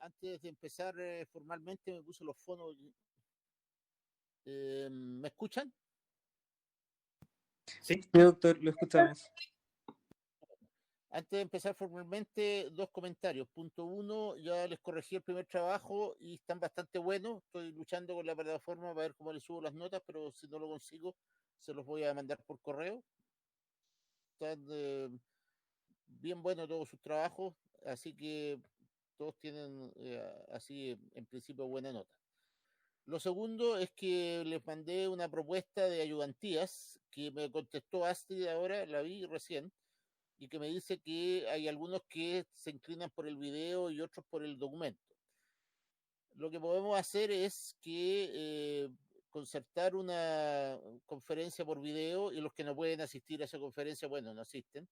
Antes de empezar formalmente me puse los fonos. ¿Me escuchan? Sí, doctor, lo escuchamos. Antes de empezar formalmente, dos comentarios. Punto uno, ya les corregí el primer trabajo y están bastante buenos. Estoy luchando con la plataforma para ver cómo les subo las notas, pero si no lo consigo, se los voy a mandar por correo. Están bien buenos todos sus trabajos, así que todos tienen así en principio buena nota. Lo segundo es que les mandé una propuesta de ayudantías que me contestó Astrid ahora, la vi recién, y que me dice que hay algunos que se inclinan por el video y otros por el documento. Lo que podemos hacer es que concertar una conferencia por video y los que no pueden asistir a esa conferencia, bueno, no asisten.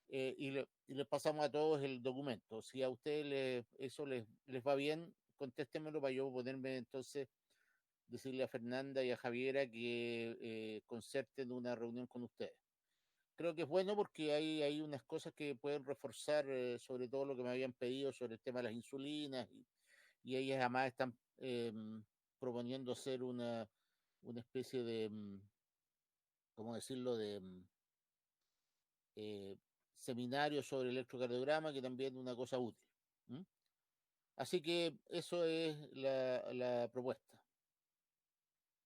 Y les pasamos a todos el documento. Si a ustedes eso les va bien, contéstenmelo para yo ponerme entonces decirle a Fernanda y a Javiera que concerten una reunión con ustedes. Creo que es bueno porque hay unas cosas que pueden reforzar sobre todo lo que me habían pedido sobre el tema de las insulinas y ellas además están proponiendo hacer una especie de, ¿cómo decirlo?, de seminario sobre electrocardiograma, que también es una cosa útil. ¿Mm? Así que eso es la propuesta.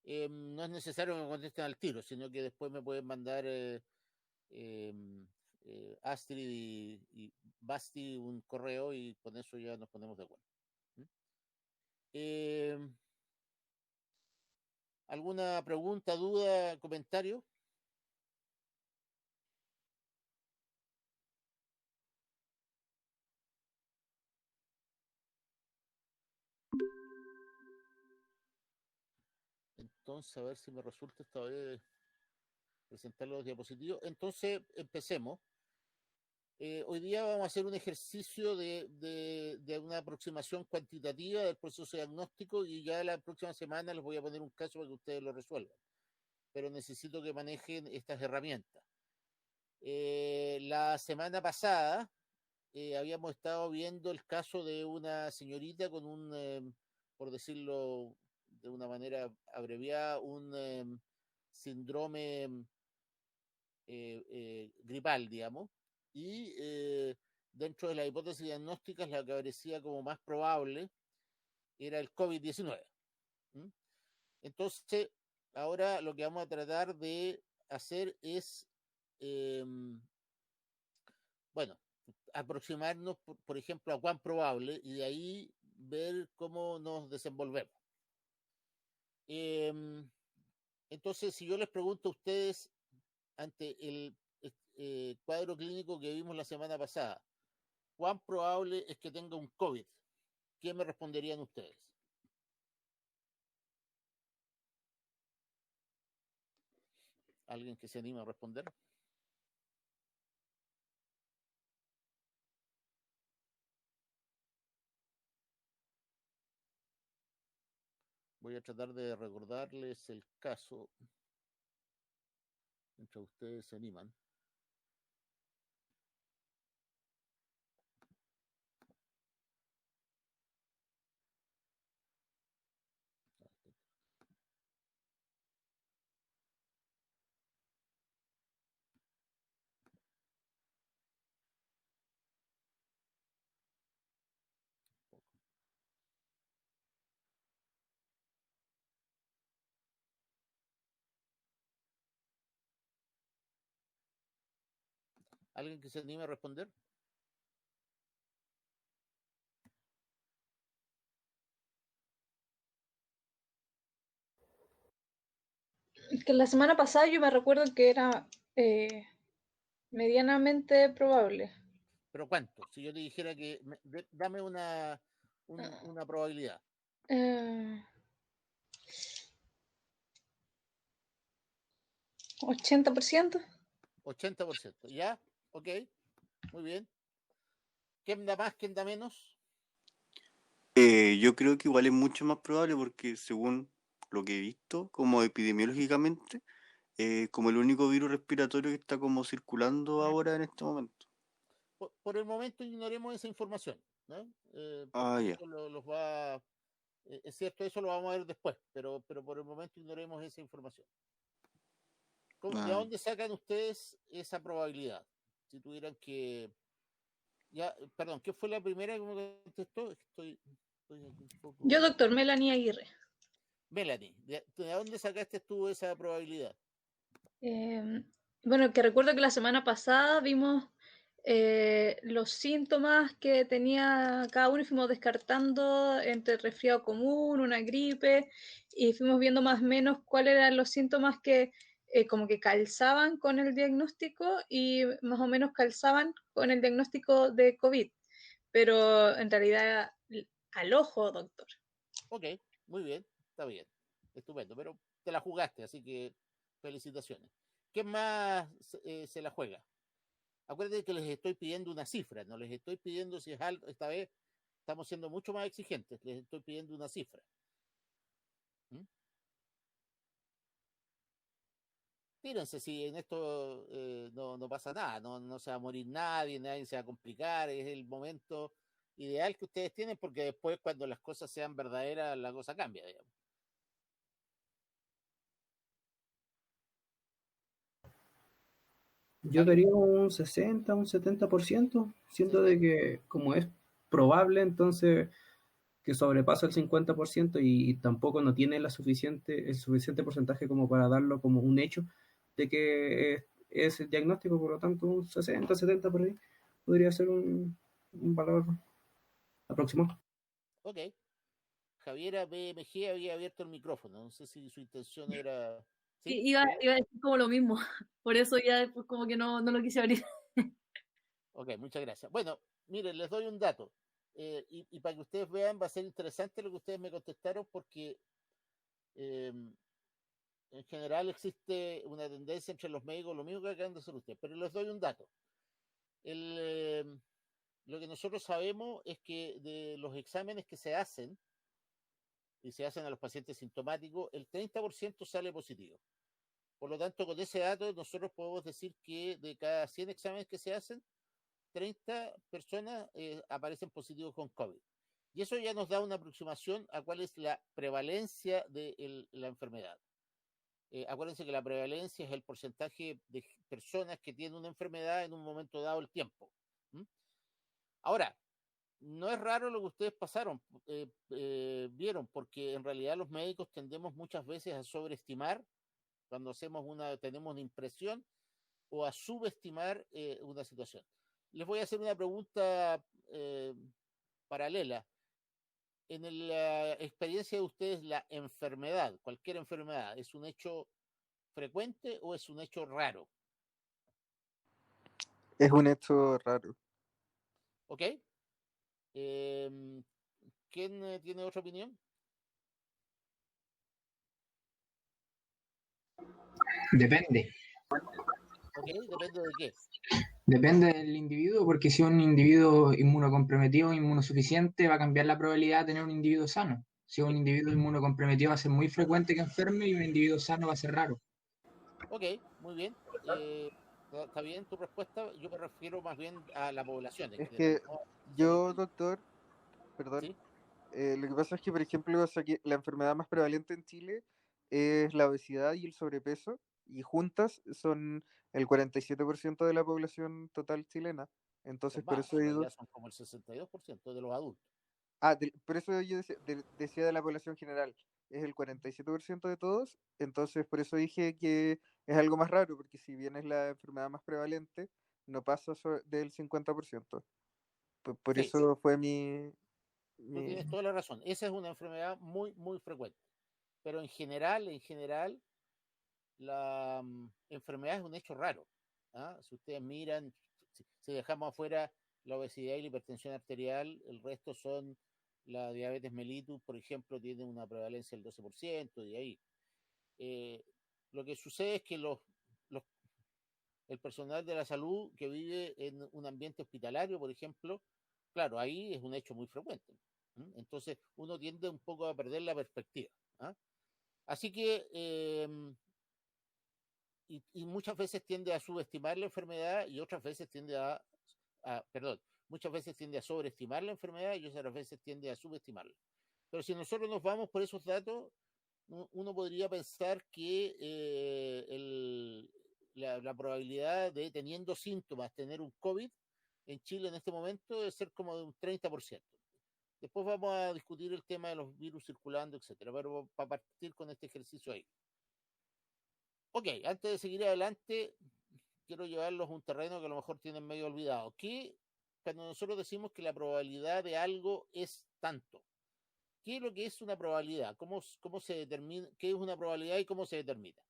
No es necesario que me contesten al tiro, sino que después me pueden mandar Astrid y Basti un correo y con eso ya nos ponemos de acuerdo. ¿Alguna pregunta, duda, comentario? Entonces, a ver si me resulta esta vez presentar los diapositivos. Entonces, empecemos. Hoy día vamos a hacer un ejercicio de una aproximación cuantitativa del proceso diagnóstico y ya la próxima semana les voy a poner un caso para que ustedes lo resuelvan. Pero necesito que manejen estas herramientas. La semana pasada habíamos estado viendo el caso de una señorita con por decirlo de una manera abreviada, un síndrome gripal, digamos, y dentro de las hipótesis diagnósticas la que parecía como más probable era el COVID-19. Entonces, ahora lo que vamos a tratar de hacer es, bueno, aproximarnos, por ejemplo, a cuán probable y de ahí ver cómo nos desenvolvemos. Entonces, si yo les pregunto a ustedes ante el cuadro clínico que vimos la semana pasada, ¿cuán probable es que tenga un COVID? ¿Qué me responderían ustedes? ¿Alguien que se anime a responder? Voy a tratar de recordarles el caso mientras ustedes se animan. ¿Alguien que se anime a responder? Que la semana pasada yo me recuerdo que era medianamente probable. ¿Pero cuánto? Si yo te dijera que dame una probabilidad. 80%. 80%. ¿Ya? Ok. Muy bien. ¿Quién da más? ¿Quién da menos? Yo creo que igual es mucho más probable porque según lo que he visto, como epidemiológicamente, como el único virus respiratorio que está como circulando ahora en este momento. por el momento ignoremos esa información, ¿no? Ah, Porque ya. eso los va, es cierto, eso lo vamos a ver después, pero por el momento ignoremos esa información. ¿De Ah, dónde sacan ustedes esa probabilidad? Si tuvieran que, ya, perdón, ¿qué fue la primera que me contestó? Estoy aquí un Yo, poco. doctor Melanie Aguirre. Melanie, ¿de dónde sacaste tú esa probabilidad? Eh, bueno, que recuerdo que la semana pasada vimos los síntomas que tenía cada uno y fuimos descartando entre resfriado común, una gripe, y fuimos viendo más o menos cuáles eran los síntomas que como que calzaban con el diagnóstico y más o menos calzaban con el diagnóstico de COVID, pero en realidad al ojo, doctor. Ok, muy bien, está bien, estupendo, pero te la jugaste, así que felicitaciones. ¿Quién más se la juega? Acuérdense que les estoy pidiendo una cifra, no les estoy pidiendo si es alto, esta vez estamos siendo mucho más exigentes, les estoy pidiendo una cifra. ¿Mm? Tírense, si en esto no pasa nada, no se va a morir nadie, nadie se va a complicar, es el momento ideal que ustedes tienen, porque después cuando las cosas sean verdaderas, la cosa cambia, digamos. Yo Carlos, daría un 60, un 70%, siendo de que como es probable, entonces que sobrepasa el 50% y tampoco no tiene el suficiente porcentaje como para darlo como un hecho de que es el diagnóstico, por lo tanto un 60, 70 por ahí podría ser un valor aproximado. ok. Javiera BMG había abierto el micrófono, no sé si su intención era... ¿Sí? Iba a decir como lo mismo, por eso ya después como que no lo quise abrir. Ok, muchas gracias. Bueno, miren, les doy un dato. Y para que ustedes vean, va a ser interesante lo que ustedes me contestaron porque eh, en general existe una tendencia entre los médicos, lo mismo que acaban de hacer ustedes, pero les doy un dato. El, eh, lo que nosotros sabemos es que de los exámenes que se hacen, y se hacen a los pacientes sintomáticos, el 30% sale positivo. Por lo tanto, con ese dato nosotros podemos decir que de cada 100 exámenes que se hacen, 30 personas aparecen positivos con COVID. Y eso ya nos da una aproximación a cuál es la prevalencia de la enfermedad. Acuérdense que la prevalencia es el porcentaje de personas que tienen una enfermedad en un momento dado del tiempo. ¿Mm? Ahora, no es raro lo que ustedes vieron, porque en realidad los médicos tendemos muchas veces a sobreestimar cuando tenemos una impresión o a subestimar una situación. Les voy a hacer una pregunta paralela. En la experiencia de ustedes, la enfermedad, cualquier enfermedad, ¿es un hecho frecuente o es un hecho raro? Es un hecho raro. ¿Ok? ¿Quién tiene otra opinión? Depende, ¿Ok? Depende de qué. depende del individuo, porque si un individuo inmunocomprometido o inmunosuficiente va a cambiar la probabilidad de tener un individuo sano. Si un individuo inmunocomprometido va a ser muy frecuente que enferme y un individuo sano va a ser raro. Ok, muy bien. Está bien tu respuesta. Yo me refiero más bien a la población en Es general. que ¿No? yo, doctor, perdón, ¿Sí? lo que pasa es que, por ejemplo, o sea, que la enfermedad más prevalente en Chile es la obesidad y el sobrepeso, y juntas son el 47% de la población total chilena. Son Entonces, por más, eso en he ido. realidad son como el 62% de los adultos. Por eso yo decía de la población general, es el 47% de todos, entonces por eso dije que es algo más raro, porque si bien es la enfermedad más prevalente, no pasa del 50%. Por Sí, eso fue tú mi... tienes toda la razón. Esa es una enfermedad muy, muy frecuente. Pero en general, la enfermedad es un hecho raro. ¿Ah? Si ustedes miran, si dejamos afuera la obesidad y la hipertensión arterial, el resto son la diabetes mellitus, por ejemplo, tiene una prevalencia del 12%, y ahí. Eh, lo que sucede es que los, el personal de la salud que vive en un ambiente hospitalario, por ejemplo, claro, ahí es un hecho muy frecuente. Entonces, uno tiende un poco a perder la perspectiva. ¿Ah? Así que y muchas veces tiende a subestimar la enfermedad y otras veces tiende a muchas veces tiende a sobreestimar la enfermedad y otras veces tiende a subestimarla. Pero si nosotros nos vamos por esos datos, uno podría pensar que la probabilidad de, teniendo síntomas, tener un COVID en Chile en este momento debe ser como de un 30%. Después vamos a discutir el tema de los virus circulando, etcétera, pero para partir con este ejercicio ahí. Ok, antes de seguir adelante, quiero llevarlos a un terreno que a lo mejor tienen medio olvidado. Que cuando nosotros decimos que la probabilidad de algo es tanto, ¿qué es lo que es una probabilidad? ¿Cómo se determina? ¿Qué es una probabilidad y cómo se determina?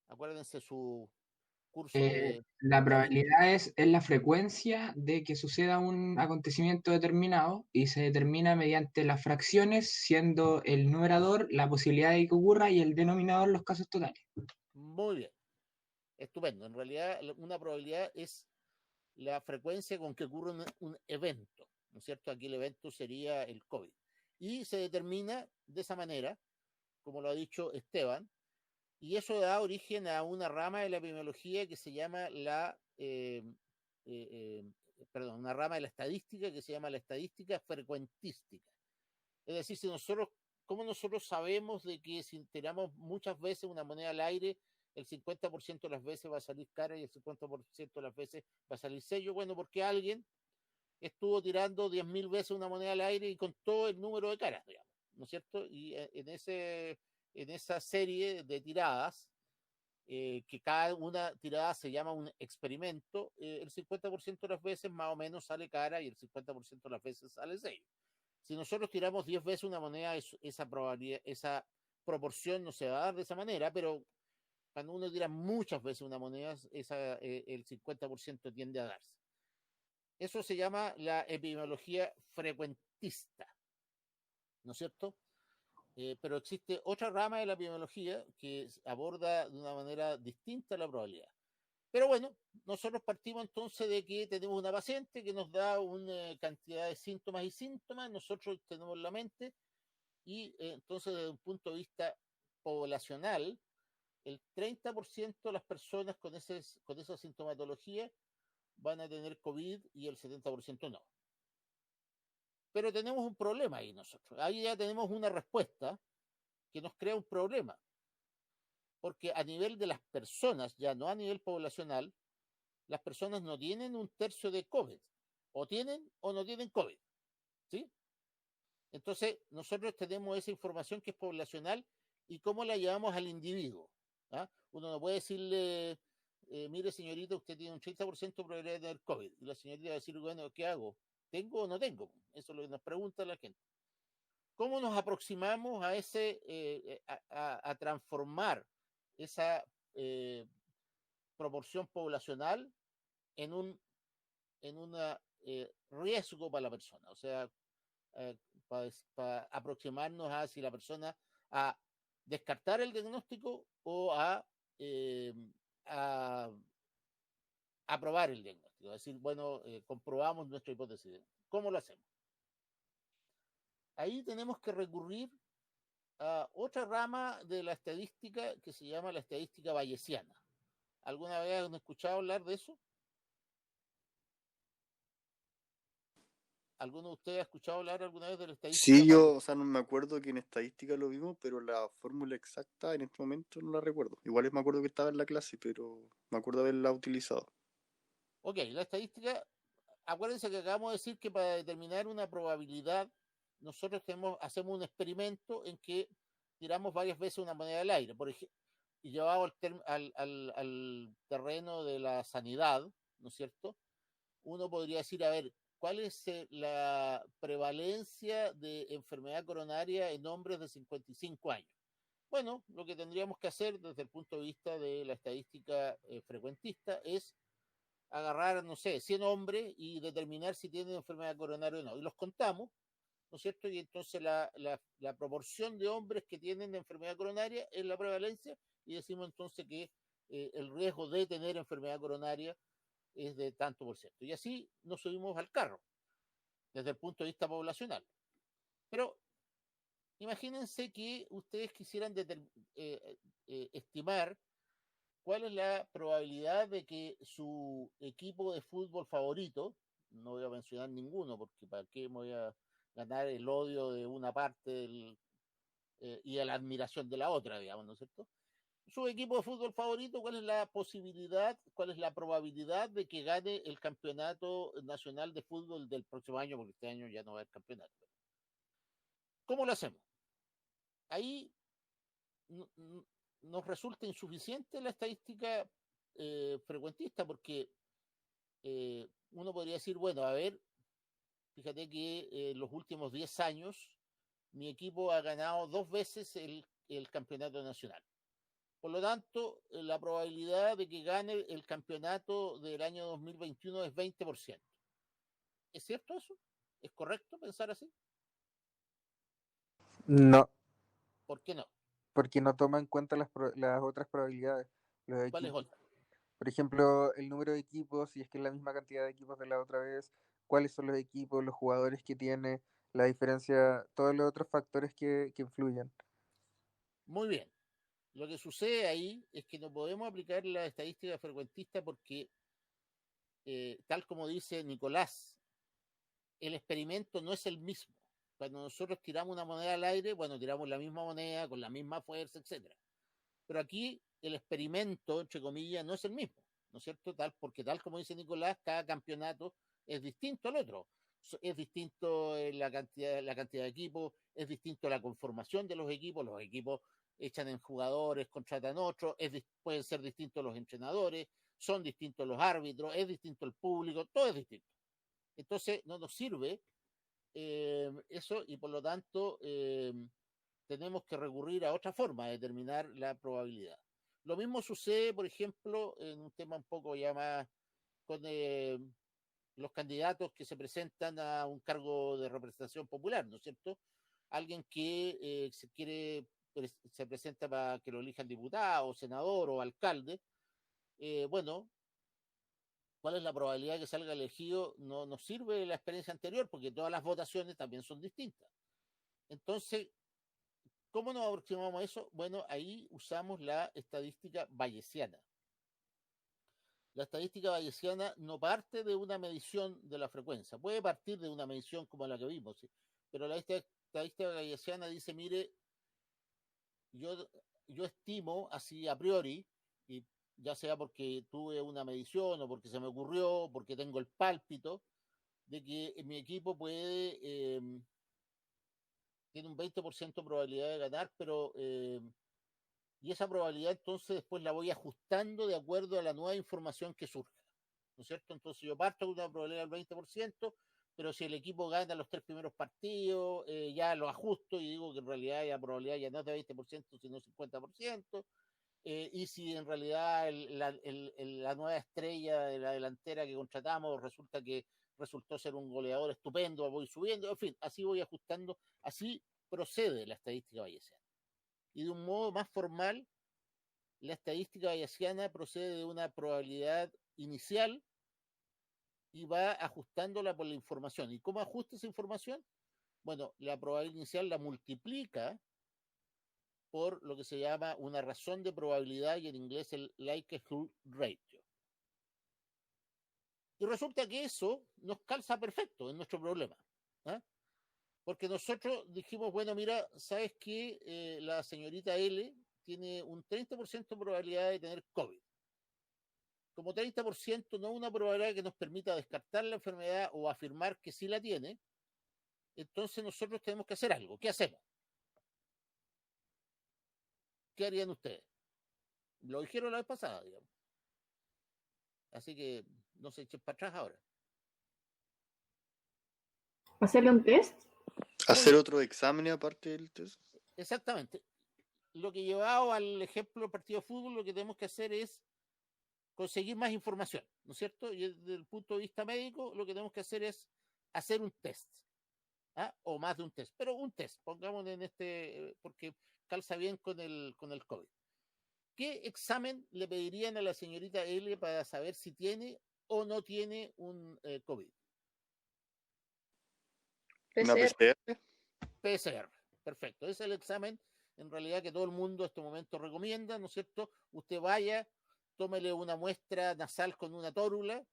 Acuérdense su curso de La estadística. probabilidad es la frecuencia de que suceda un acontecimiento determinado y se determina mediante las fracciones, siendo el numerador la posibilidad de que ocurra y el denominador los casos totales. Muy bien, estupendo. En realidad, una probabilidad es la frecuencia con que ocurre un evento, ¿no es cierto? Aquí el evento sería el COVID. Y se determina de esa manera, como lo ha dicho Esteban, y eso da origen a una rama de la epidemiología que se llama una rama de la estadística que se llama la estadística frecuentística. Es decir, ¿cómo nosotros sabemos de que si tiramos muchas veces una moneda al aire, el 50% de las veces va a salir cara y el 50% de las veces va a salir sello? Bueno, porque alguien estuvo tirando 10.000 veces una moneda al aire y contó el número de caras, digamos, ¿no es cierto? Y en esa serie de tiradas, que cada una tirada se llama un experimento, el 50% de las veces más o menos sale cara y el 50% de las veces sale sello. Si nosotros tiramos 10 veces una moneda, esa probabilidad, esa proporción no se va a dar de esa manera, pero cuando uno tira muchas veces una moneda, el 50% tiende a darse. Eso se llama la epidemiología frecuentista, ¿no es cierto? Pero existe otra rama de la epidemiología que aborda de una manera distinta la probabilidad. Pero bueno, nosotros partimos entonces de que tenemos una paciente que nos da una cantidad de síntomas y síntomas, nosotros tenemos la mente y entonces desde un punto de vista poblacional, el 30% de las personas con esa sintomatología van a tener COVID y el 70% no. Pero tenemos un problema ahí nosotros. Ahí ya tenemos una respuesta que nos crea un problema. Porque a nivel de las personas, ya no a nivel poblacional, las personas no tienen un tercio de COVID. O tienen o no tienen COVID. ¿Sí? Entonces, nosotros tenemos esa información que es poblacional y cómo la llevamos al individuo. ¿Ah? Uno no puede decirle, mire señorita, usted tiene un 30% de probabilidad de tener COVID. Y la señorita va a decir, bueno, ¿qué hago? ¿Tengo o no tengo? Eso es lo que nos pregunta la gente. ¿Cómo nos aproximamos a a transformar esa proporción poblacional en un riesgo para la persona? O sea, para aproximarnos a si la persona a descartar el diagnóstico o a aprobar el diagnóstico. Es decir, bueno, comprobamos nuestra hipótesis. ¿Cómo lo hacemos? Ahí tenemos que recurrir a otra rama de la estadística que se llama la estadística bayesiana. ¿Alguna vez han escuchado hablar de eso? ¿Alguno de ustedes ha escuchado hablar alguna vez de la estadística Sí, bayesiana? o sea, no me acuerdo que en estadística lo vimos, pero la fórmula exacta en este momento no la recuerdo. Igual me acuerdo que estaba en la clase, pero me acuerdo haberla utilizado. Ok, la estadística, acuérdense que acabamos de decir que para determinar una probabilidad, nosotros hacemos un experimento en que tiramos varias veces una moneda al aire, por ejemplo, y llevado al terreno de la sanidad, ¿no es cierto? Uno podría decir, a ver, ¿cuál es la prevalencia de enfermedad coronaria en hombres de 55 años? Bueno, lo que tendríamos que hacer desde el punto de vista de la estadística frecuentista es agarrar, no sé, 100 hombres y determinar si tienen enfermedad coronaria o no. Y los contamos, ¿no es cierto? Y entonces la proporción de hombres que tienen enfermedad coronaria es la prevalencia y decimos entonces que el riesgo de tener enfermedad coronaria es de tanto por ciento. Y así nos subimos al carro desde el punto de vista poblacional. Pero Imagínense que ustedes quisieran estimar cuál es la probabilidad de que su equipo de fútbol favorito, no voy a mencionar ninguno, porque para qué me voy a ganar el odio de una parte y la admiración de la otra, digamos, ¿no es cierto? Su equipo de fútbol favorito, ¿cuál es la posibilidad, cuál es la probabilidad de que gane el campeonato nacional de fútbol del próximo año? Porque este año ya no va a haber campeonato. ¿Cómo lo hacemos? Ahí nos resulta insuficiente la estadística frecuentista, porque uno podría decir, bueno, a ver, fíjate que en los últimos 10 años mi equipo ha ganado 2 veces el campeonato nacional. Por lo tanto, la probabilidad de que gane el campeonato del año 2021 es 20%. ¿Es cierto eso? ¿Es correcto pensar así? No, ¿Por qué no? porque no toma en cuenta las otras probabilidades. Los ¿Cuál es equipos, otra? por ejemplo, el número de equipos, si es que es la misma cantidad de equipos de la otra vez, cuáles son los equipos, los jugadores que tiene, la diferencia, todos los otros factores que influyen. Muy bien. Lo que sucede ahí es que no podemos aplicar la estadística frecuentista porque, tal como dice Nicolás, el experimento no es el mismo. Cuando nosotros tiramos una moneda al aire, bueno, tiramos la misma moneda con la misma fuerza, etcétera. Pero aquí el experimento, entre comillas, no es el mismo, ¿no es cierto? Porque tal como dice Nicolás, cada campeonato es distinto al otro. Es distinto la cantidad de equipos, es distinto la conformación de los equipos echan en jugadores, contratan otros, pueden ser distintos los entrenadores, son distintos los árbitros, es distinto el público, todo es distinto. Entonces no nos sirve eso y por lo tanto tenemos que recurrir a otra forma de determinar la probabilidad. Lo mismo sucede, por ejemplo, en un tema un poco ya más con los candidatos que se presentan a un cargo de representación popular, ¿no es cierto? Alguien que se presenta para que lo elijan diputado, senador o alcalde. Bueno, ¿cuál es la probabilidad de que salga elegido? No nos sirve la experiencia anterior porque todas las votaciones también son distintas. Entonces, ¿cómo nos aproximamos a eso? Bueno, ahí usamos la estadística bayesiana. La estadística bayesiana no parte de una medición de la frecuencia, puede partir de una medición como la que vimos, ¿sí? Pero la estadística bayesiana dice, mire, yo estimo así a priori, y ya sea porque tuve una medición o porque se me ocurrió, porque tengo el pálpito, de que mi equipo tiene un 20% de probabilidad de ganar, pero y esa probabilidad entonces después la voy ajustando de acuerdo a la nueva información que surja, ¿no es cierto? Entonces yo parto con una probabilidad del 20%, pero si el equipo gana los 3 primeros partidos, ya lo ajusto y digo que en realidad la probabilidad ya no es de 20%, sino 50%, y si en realidad la nueva estrella de la delantera que contratamos resultó ser un goleador estupendo, voy subiendo, en fin, así voy ajustando, así procede la estadística bayesiana. Y de un modo más formal, la estadística bayesiana procede de una probabilidad inicial y va ajustándola por la información. ¿Y cómo ajusta esa información? Bueno, la probabilidad inicial la multiplica por lo que se llama una razón de probabilidad y en inglés el likelihood ratio. Y resulta que eso nos calza perfecto en nuestro problema. ¿eh? Porque nosotros dijimos, bueno, mira, ¿sabes qué? La señorita L tiene un 30% de probabilidad de tener COVID. Como 30% no una probabilidad que nos permita descartar la enfermedad o afirmar que sí la tiene, entonces nosotros tenemos que hacer algo. ¿Qué hacemos? ¿Qué harían ustedes? Lo dijeron la vez pasada, digamos. Así que no se echen para atrás ahora. ¿Hacerle un test? ¿Hacer otro examen aparte del test? Exactamente. Lo que llevado al ejemplo del partido de fútbol, lo que tenemos que hacer es conseguir más información, ¿no es cierto? Y desde el punto de vista médico, lo que tenemos que hacer es hacer un test, o más de un test, pero un test, pongamos en porque calza bien con el COVID. ¿Qué examen le pedirían a la señorita L para saber si tiene o no tiene un COVID? ¿Una PCR. PCR? PCR. perfecto. Ese es el examen, en realidad, que todo el mundo en este momento recomienda, ¿no es cierto? Usted vaya, tómele una muestra nasal con una tórula,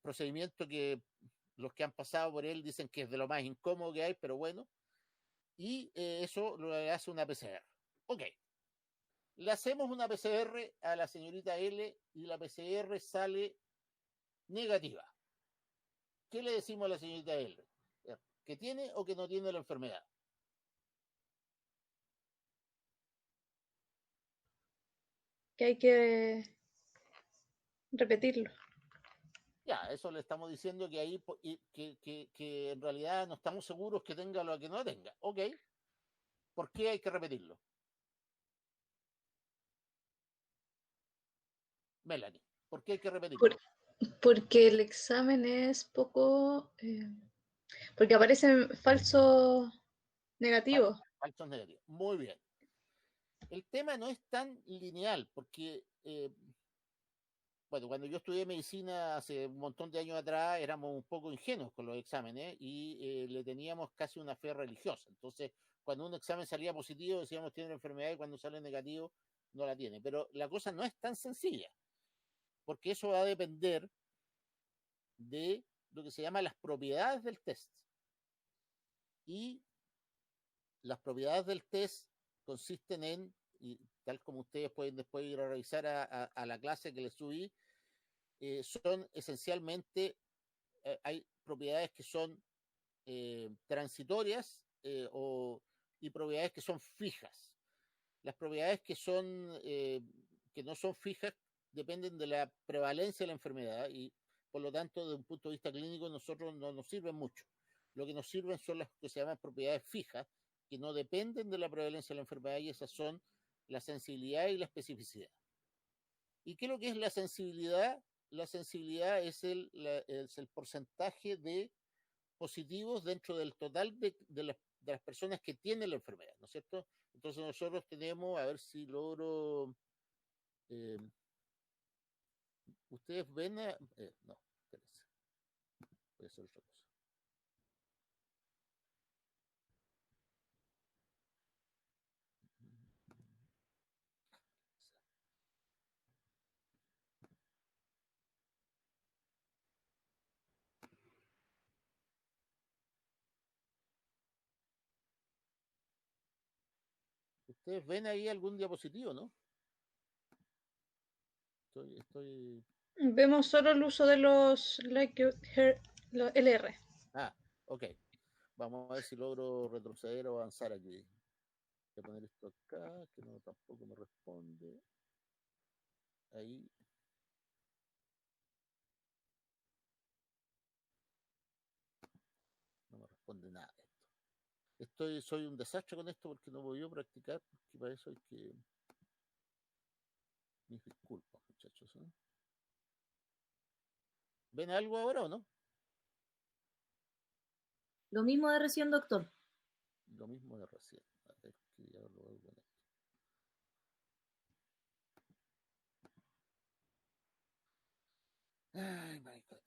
procedimiento que los que han pasado por él dicen que es de lo más incómodo que hay, pero bueno, y eso lo hace una PCR. Ok. Le hacemos una PCR a la señorita L y la PCR sale negativa. ¿Qué le decimos a la señorita L? ¿Que tiene o que no tiene la enfermedad? Que hay que repetirlo. Ya, eso le estamos diciendo que ahí que en realidad no estamos seguros que tenga lo que no tenga. Ok. ¿Por qué hay que repetirlo? Melanie, ¿por qué hay que repetirlo? Porque el examen es poco... porque aparecen falsos negativos. Falsos negativos. Muy bien. El tema no es tan lineal, porque, bueno, cuando yo estudié medicina hace un montón de años atrás, éramos un poco ingenuos con los exámenes y le teníamos casi una fe religiosa. Entonces, cuando un examen salía positivo, decíamos tiene la enfermedad y cuando sale negativo, no la tiene. Pero la cosa no es tan sencilla, porque eso va a depender de lo que se llama las propiedades del test. Y las propiedades del test consisten en, y tal como ustedes pueden después ir a revisar a la clase que les subí, son esencialmente, hay propiedades que son transitorias y propiedades que son fijas. Las propiedades que no son fijas dependen de la prevalencia de la enfermedad y por lo tanto, desde un punto de vista clínico, nosotros no nos sirven mucho. Lo que nos sirven son las que se llaman propiedades fijas, que no dependen de la prevalencia de la enfermedad y esas son la sensibilidad y la especificidad. ¿Y qué es lo que es la sensibilidad? La sensibilidad es el porcentaje de positivos dentro del total de las personas que tienen la enfermedad, ¿no es cierto? Entonces nosotros tenemos, a ver si logro... ustedes ven... no, espérense. Voy a hacer otra cosa. Ustedes ven ahí algún diapositivo, ¿no? Estoy... Vemos solo el uso de los LR. Ah, ok. Vamos a ver si logro retroceder o avanzar aquí. Voy a poner esto acá, que no tampoco me responde. Ahí. No me responde nada esto. Soy un desastre con esto porque no voy a practicar, porque para eso hay que... Mis disculpas, muchachos. ¿Ven algo ahora o no? Lo mismo de recién, doctor. Lo mismo de recién. A ver, que ya lo veo con esto. Ay, my God.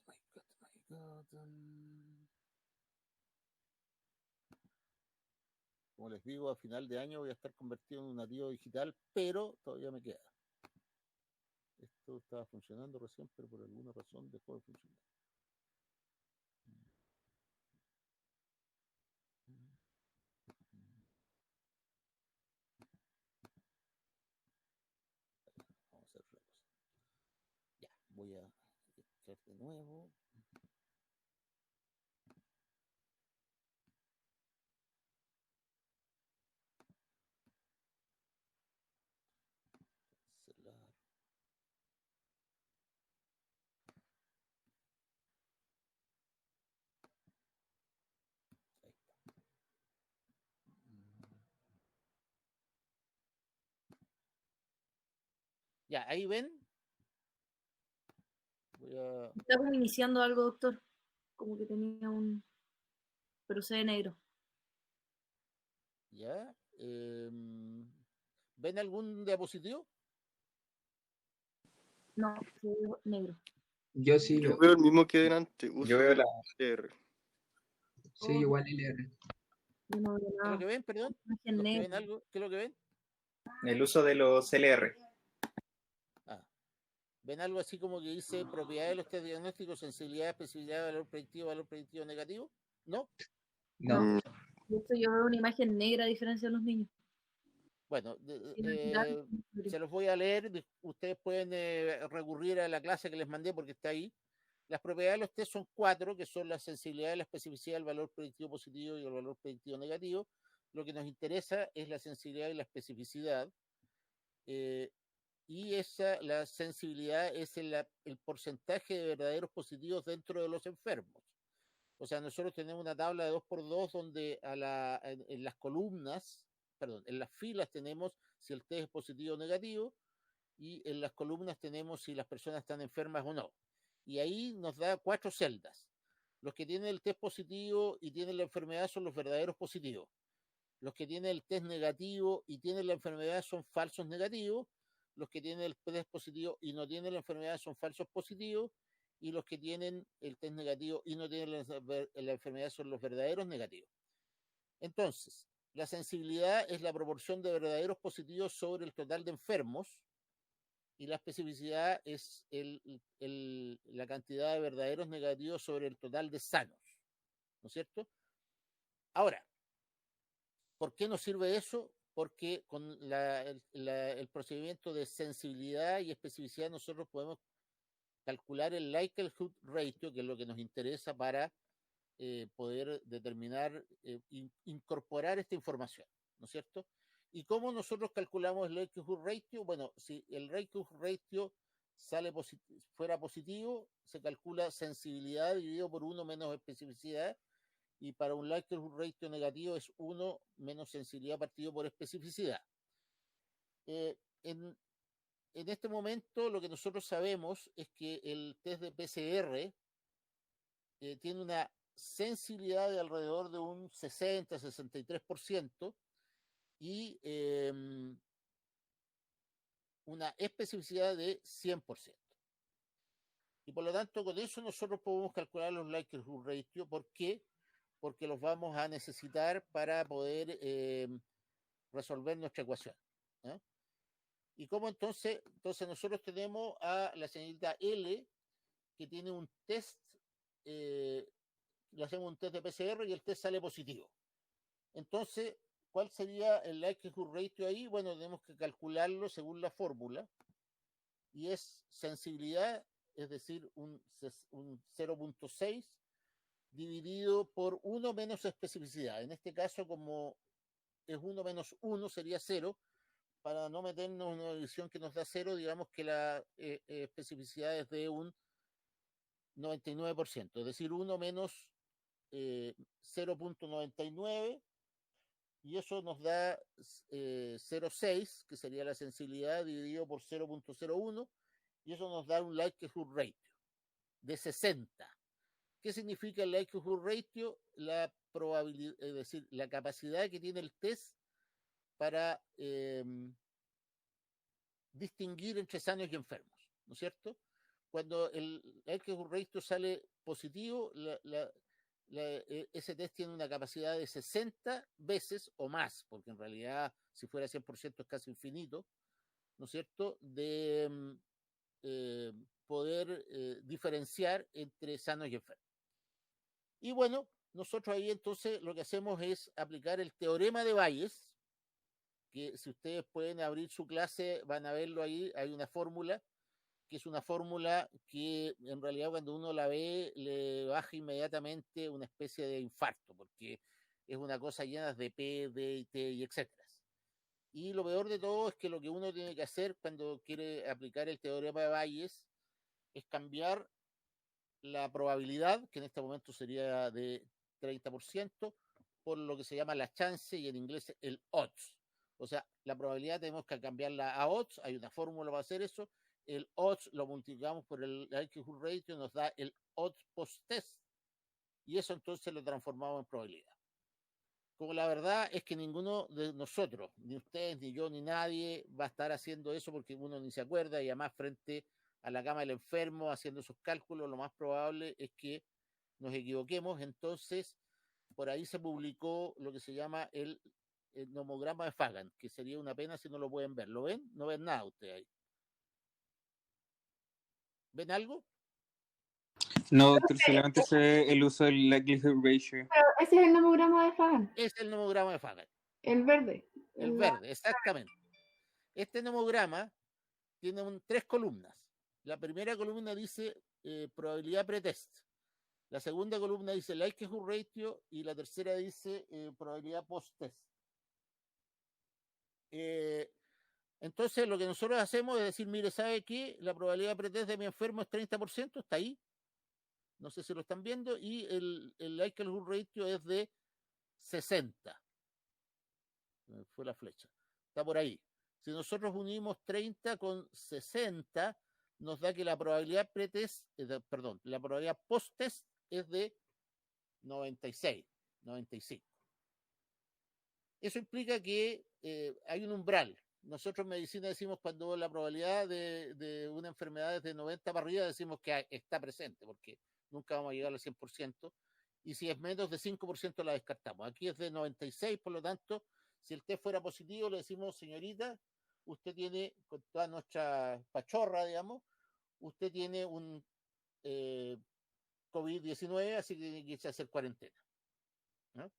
Como les digo, a final de año voy a estar convertido en un nativo digital, pero todavía me queda. Esto estaba funcionando recién, pero por alguna razón dejó de funcionar. Vamos a hacer otra cosa. Ya, voy a echar de nuevo. Cancelar. Ahí está. Ya, ahí ven. Está como iniciando algo, doctor. Como que tenía un... pero se ve negro. Ya. ¿Ven algún diapositivo? No, se ve negro. Yo sí Yo veo. veo el mismo que delante. Uso Yo veo de la... CR. Sí, igual LR. Yo no veo ¿Qué es lo nada. que ven, perdón? Imagen ¿Los que ven negra. algo? ¿Qué es lo que ven? El uso de los CLR. Ah, ¿ven algo así como que dice propiedades de los test diagnósticos, sensibilidad, especificidad, valor predictivo negativo? ¿No? No. Mm, De hecho, yo veo una imagen negra a diferencia de los niños. Bueno, Sin olvidar se los voy a leer. Ustedes pueden recurrir a la clase que les mandé porque está ahí. Las propiedades de los test son 4, que son la sensibilidad, la especificidad, el valor predictivo positivo y el valor predictivo negativo. Lo que nos interesa es la sensibilidad y la especificidad. Y la sensibilidad es el porcentaje de verdaderos positivos dentro de los enfermos. O sea, nosotros tenemos una tabla de 2x2 donde en las columnas, perdón, en las filas tenemos si el test es positivo o negativo, y en las columnas tenemos si las personas están enfermas o no. Y ahí nos da 4 celdas. Los que tienen el test positivo y tienen la enfermedad son los verdaderos positivos. Los que tienen el test negativo y tienen la enfermedad son falsos negativos. Los que tienen el test positivo y no tienen la enfermedad son falsos positivos. Y los que tienen el test negativo y no tienen la enfermedad son los verdaderos negativos. Entonces, la sensibilidad es la proporción de verdaderos positivos sobre el total de enfermos, y la especificidad es la cantidad de verdaderos negativos sobre el total de sanos, ¿no es cierto? Ahora, ¿por qué nos sirve eso? Porque con el procedimiento de sensibilidad y especificidad nosotros podemos calcular el likelihood ratio, que es lo que nos interesa para poder determinar, incorporar esta información, ¿no es cierto? ¿Y cómo nosotros calculamos el likelihood ratio? Bueno, si el likelihood ratio fuera positivo, se calcula sensibilidad dividido por 1 menos especificidad, y para un likelihood ratio negativo es 1 menos sensibilidad partido por especificidad. En este momento lo que nosotros sabemos es que el test de PCR tiene una sensibilidad de alrededor de un 60-63% y una especificidad de 100%. Y por lo tanto, con eso nosotros podemos calcular los likelihood ratio. ¿Por qué? Porque los vamos a necesitar para poder resolver nuestra ecuación, ¿no? ¿Y cómo entonces? Entonces nosotros tenemos a la señorita L, que tiene un test, le hacemos un test de PCR y el test sale positivo. Entonces, ¿cuál sería el likelihood ratio ahí? Bueno, tenemos que calcularlo según la fórmula, y es sensibilidad, es decir, un 0.6 dividido por 1 menos especificidad. En este caso, como es 1 menos 1, sería 0. Para no meternos en una división que nos da 0, digamos que la especificidad es de un 99%, es decir, 1 menos 0.99, y eso nos da 0.6, que sería la sensibilidad, dividido por 0.01, y eso nos da un likelihood ratio de 60. ¿Qué significa el likelihood ratio? La probabilidad, es decir, la capacidad que tiene el test para distinguir entre sanos y enfermos, ¿no es cierto? Cuando el likelihood ratio sale positivo, ese test tiene una capacidad de 60 veces o más, porque en realidad si fuera 100% es casi infinito, ¿no es cierto?, de poder diferenciar entre sanos y enfermos. Y bueno, nosotros ahí entonces lo que hacemos es aplicar el teorema de Bayes, que si ustedes pueden abrir su clase van a verlo ahí. Hay una fórmula que es una fórmula que en realidad cuando uno la ve le baja inmediatamente una especie de infarto, porque es una cosa llena de P, D, T y etcétera. Y lo peor de todo es que lo que uno tiene que hacer cuando quiere aplicar el teorema de Bayes es cambiar la probabilidad, que en este momento sería de 30%, por lo que se llama la chance, y en inglés el odds. O sea, la probabilidad tenemos que cambiarla a odds, hay una fórmula para hacer eso. El odds lo multiplicamos por el likelihood ratio, nos da el odds post-test, y eso entonces lo transformamos en probabilidad. Como la verdad es que ninguno de nosotros, ni ustedes, ni yo, ni nadie, va a estar haciendo eso porque uno ni se acuerda, y además frente a la cama del enfermo haciendo esos cálculos, lo más probable es que nos equivoquemos. Entonces, por ahí se publicó lo que se llama el nomograma de Fagan, que sería una pena si no lo pueden ver. ¿Lo ven? No ven nada ustedes ahí. ¿Ven algo? No, doctor, solamente se ve el uso del likelihood ratio. Pero ese es el nomograma de Fagan, Es el nomograma de Fagan. el verde. El verde, exactamente. Este nomograma tiene 3 columnas. La primera columna dice probabilidad pretest. La segunda columna dice likelihood ratio y la tercera dice probabilidad post-test. Entonces, lo que nosotros hacemos es decir, mire, ¿sabe qué? La probabilidad pretest de mi enfermo es 30%, está ahí. No sé si lo están viendo. Y el likelihood ratio es de 60. Fue la flecha. Está por ahí. Si nosotros unimos 30 con 60, nos da que la probabilidad pretest, la probabilidad post-test es de 96, 95. Eso implica que hay un umbral. Nosotros en medicina decimos cuando la probabilidad de una enfermedad es de 90 para arriba, decimos que está presente, porque nunca vamos a llegar al 100%, y si es menos de 5% la descartamos. Aquí es de 96, por lo tanto, si el test fuera positivo, le decimos, señorita, usted tiene, con toda nuestra pachorra, digamos, usted tiene un COVID-19, así que tiene que irse a hacer cuarentena, ¿no?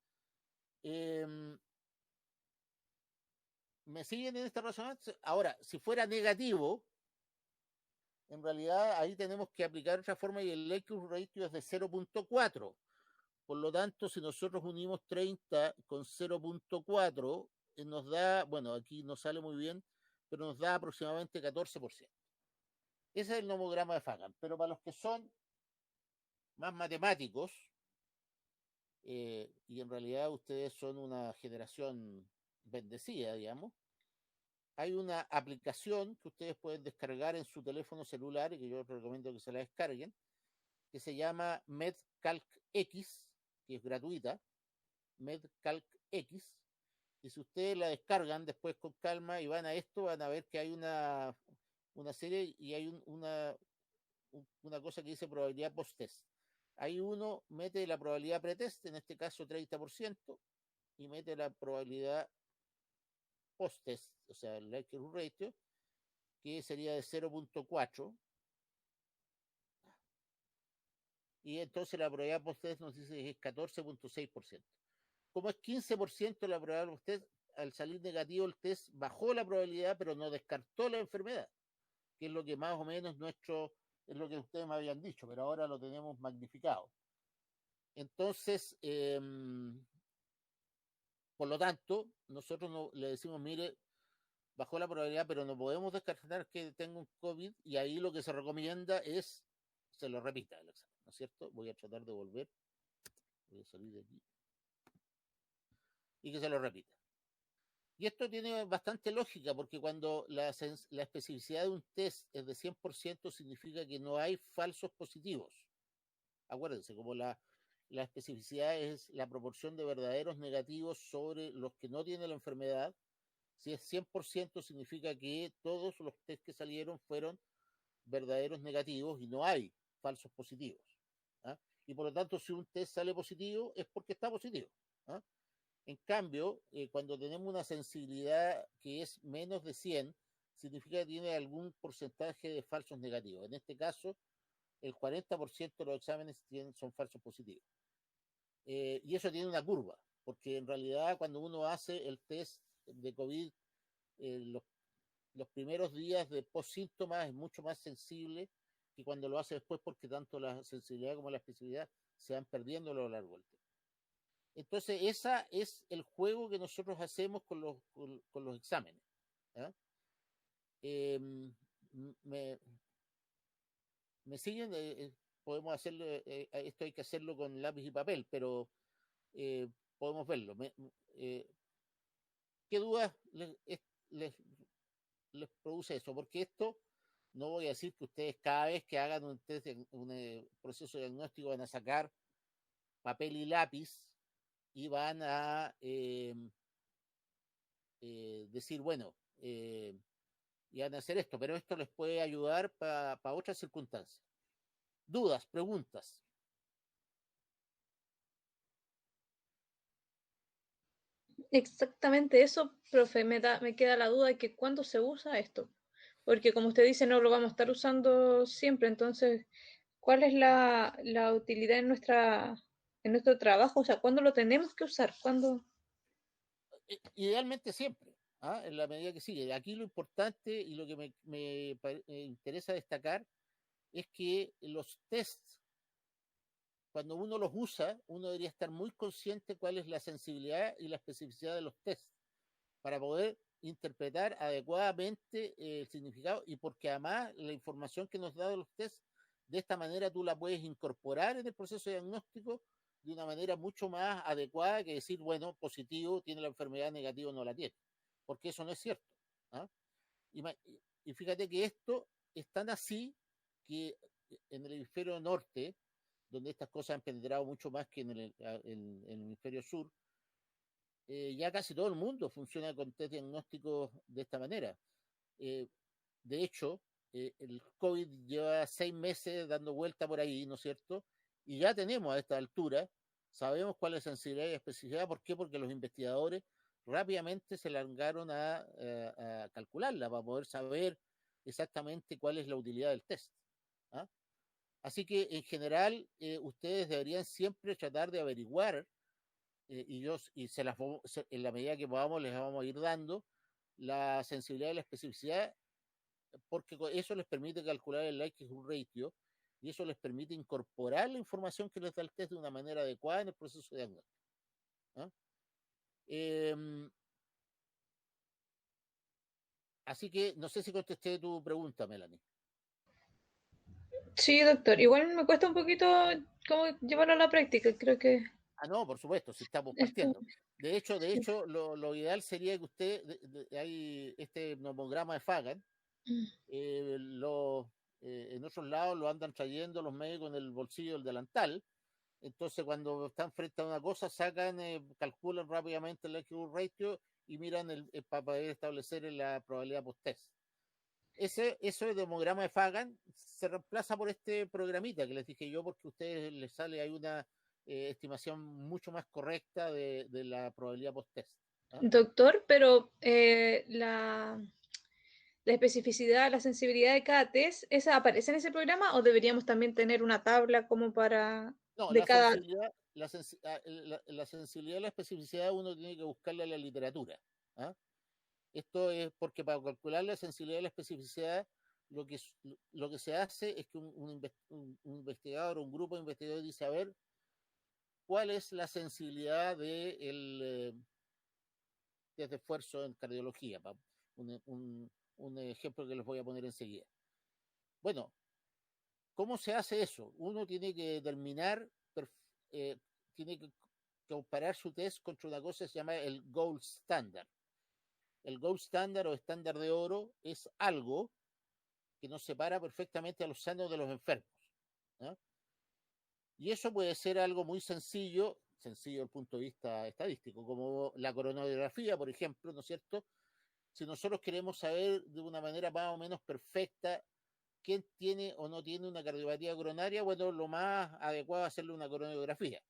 ¿Me siguen en esta resonancia? Ahora, si fuera negativo, en realidad ahí tenemos que aplicar otra forma y el likelihood ratio es de 0.4. Por lo tanto, si nosotros unimos 30 con 0.4, nos da, bueno, aquí no sale muy bien, pero nos da aproximadamente 14%. Ese es el nomograma de Fagan. Pero para los que son más matemáticos, y en realidad ustedes son una generación bendecida, digamos, hay una aplicación que ustedes pueden descargar en su teléfono celular y que yo les recomiendo que se la descarguen, que se llama MedCalcX, que es gratuita, MedCalcX, y si ustedes la descargan después con calma y van a esto, van a ver que hay una serie y hay una cosa que dice probabilidad post-test. Ahí uno mete la probabilidad pretest, en este caso 30%, y mete la probabilidad post-test, o sea, el likelihood ratio, que sería de 0.4. Y entonces la probabilidad post-test nos dice que es 14.6%. Como es 15% la probabilidad post-test, al salir negativo el test bajó la probabilidad, pero no descartó la enfermedad, que es lo que más o menos es lo que ustedes me habían dicho, pero ahora lo tenemos magnificado. Entonces, por lo tanto, nosotros le decimos, mire, bajó la probabilidad, pero no podemos descartar que tenga un COVID, y ahí lo que se recomienda es se lo repita el examen, ¿no es cierto? Voy a tratar de volver, voy a salir de aquí, y que se lo repita. Y esto tiene bastante lógica, porque cuando la especificidad de un test es de 100%, significa que no hay falsos positivos. Acuérdense, como la especificidad es la proporción de verdaderos negativos sobre los que no tienen la enfermedad. Si es 100%, significa que todos los test que salieron fueron verdaderos negativos y no hay falsos positivos. ¿Ah? Y por lo tanto, si un test sale positivo, es porque está positivo. ¿Ah? En cambio, cuando tenemos una sensibilidad que es menos de 100, significa que tiene algún porcentaje de falsos negativos. En este caso, el 40% de los exámenes son falsos positivos. Y eso tiene una curva, porque en realidad cuando uno hace el test de COVID, los primeros días de post-síntomas es mucho más sensible que cuando lo hace después, porque tanto la sensibilidad como la especificidad se van perdiendo a lo largo del tiempo. Entonces, ese es el juego que nosotros hacemos con los exámenes. ¿Ah? ¿Me siguen? Podemos hacerlo, esto hay que hacerlo con lápiz y papel, pero podemos verlo. ¿Qué dudas les produce eso? Porque esto, no voy a decir que ustedes cada vez que hagan un test, un proceso diagnóstico, van a sacar papel y lápiz y van a decir, bueno, y van a hacer esto, pero esto les puede ayudar para otras circunstancias. ¿Dudas, preguntas? Exactamente eso, profe, me queda la duda de que cuándo se usa esto. Porque como usted dice, no lo vamos a estar usando siempre. Entonces, ¿cuál es la utilidad en nuestro trabajo? O sea, ¿cuándo lo tenemos que usar? ¿Cuándo? Idealmente siempre, en la medida que sigue. Aquí lo importante y lo que me interesa destacar es que los tests, cuando uno los usa, uno debería estar muy consciente cuál es la sensibilidad y la especificidad de los tests para poder interpretar adecuadamente el significado, y porque además la información que nos da de los tests, de esta manera tú la puedes incorporar en el proceso diagnóstico de una manera mucho más adecuada que decir, bueno, positivo, tiene la enfermedad, negativo, no la tiene, porque eso no es cierto. ¿Ah? Y, y fíjate que esto es tan así que en el hemisferio norte, donde estas cosas han penetrado mucho más que en el hemisferio sur, ya casi todo el mundo funciona con test diagnósticos de esta manera. De hecho, el COVID lleva 6 meses dando vuelta por ahí, ¿no es cierto? Y ya tenemos a esta altura, sabemos cuál es la sensibilidad y especificidad. ¿Por qué? Porque los investigadores rápidamente se largaron a calcularla para poder saber exactamente cuál es la utilidad del test. ¿Ah? Así que en general ustedes deberían siempre tratar de averiguar en la medida que podamos les vamos a ir dando la sensibilidad y la especificidad, porque eso les permite calcular el likelihood ratio y eso les permite incorporar la información que les da el test de una manera adecuada en el proceso de diagnóstico. ¿Ah? Así que no sé si contesté tu pregunta, Melanie. Sí, doctor. Igual me cuesta un poquito cómo llevarlo a la práctica. Creo que No, por supuesto, si estamos esto, partiendo. De hecho, lo ideal sería que usted, hay este nomograma de Fagan, en otros lados lo andan trayendo los médicos en el bolsillo del delantal. Entonces, cuando están frente a una cosa, sacan, calculan rápidamente el likelihood ratio y miran para poder establecer la probabilidad post-test. Eso demograma de Fagan se reemplaza por este programita que les dije yo, porque a ustedes les sale ahí una estimación mucho más correcta de la probabilidad post-test. ¿Ah? doctor, pero la especificidad, la sensibilidad de cada test, ¿esa aparece en ese programa o deberíamos también tener una tabla como para No, de cada... la sensibilidad y la especificidad uno tiene que buscarla en la literatura. ¿Ah? Esto es porque para calcular la sensibilidad y la especificidad, lo que se hace es que un investigador o un grupo de investigadores dice, a ver, ¿cuál es la sensibilidad del test de esfuerzo en cardiología? Un ejemplo que les voy a poner enseguida. Bueno, ¿cómo se hace eso? Uno tiene que determinar, tiene que comparar su test contra una cosa que se llama el gold standard. El gold standard o estándar de oro es algo que nos separa perfectamente a los sanos de los enfermos. ¿No? Y eso puede ser algo muy sencillo desde el punto de vista estadístico, como la coronografía, por ejemplo, ¿no es cierto? Si nosotros queremos saber de una manera más o menos perfecta quién tiene o no tiene una cardiopatía coronaria, bueno, lo más adecuado es hacerle una coronografía,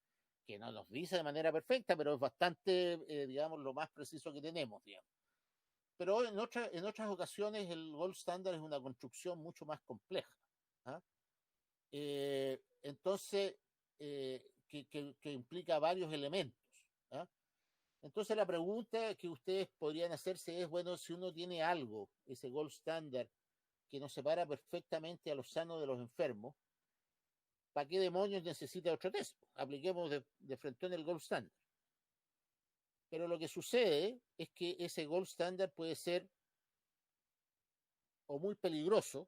que no nos dice de manera perfecta, pero es bastante, digamos, lo más preciso que tenemos, digamos. Pero en otras ocasiones el gold standard es una construcción mucho más compleja. ¿Ah? Entonces, que implica varios elementos. ¿Ah? Entonces la pregunta que ustedes podrían hacerse es, bueno, si uno tiene algo, ese gold standard, que nos separa perfectamente a los sanos de los enfermos, ¿para qué demonios necesita otro test? Apliquemos de frente en el gold standard. Pero lo que sucede es que ese gold standard puede ser o muy peligroso,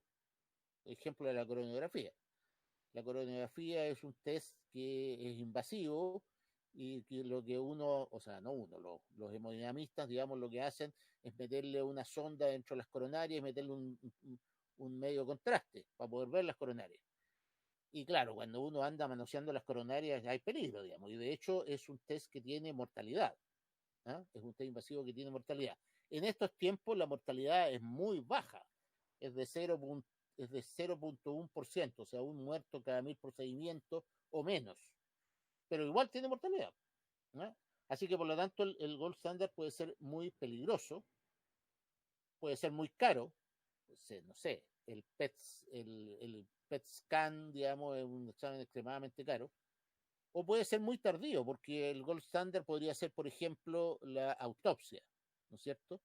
por ejemplo, de la coronografía. La coronografía es un test que es invasivo y que lo que uno, o sea, no uno, los hemodinamistas, digamos, lo que hacen es meterle una sonda dentro de las coronarias y meterle un medio contraste para poder ver las coronarias. Y claro, cuando uno anda manoseando las coronarias hay peligro, digamos, y de hecho es un test que tiene mortalidad. ¿Ah? Es un test invasivo que tiene mortalidad. En estos tiempos la mortalidad es muy baja, es de 0.1%, o sea, un muerto cada 1000 procedimientos o menos, pero igual tiene mortalidad. ¿No? Así que por lo tanto el gold standard puede ser muy peligroso, puede ser muy caro, no sé, el PET scan, digamos, es un examen extremadamente caro, o puede ser muy tardío, porque el gold standard podría ser, por ejemplo, la autopsia, ¿no es cierto?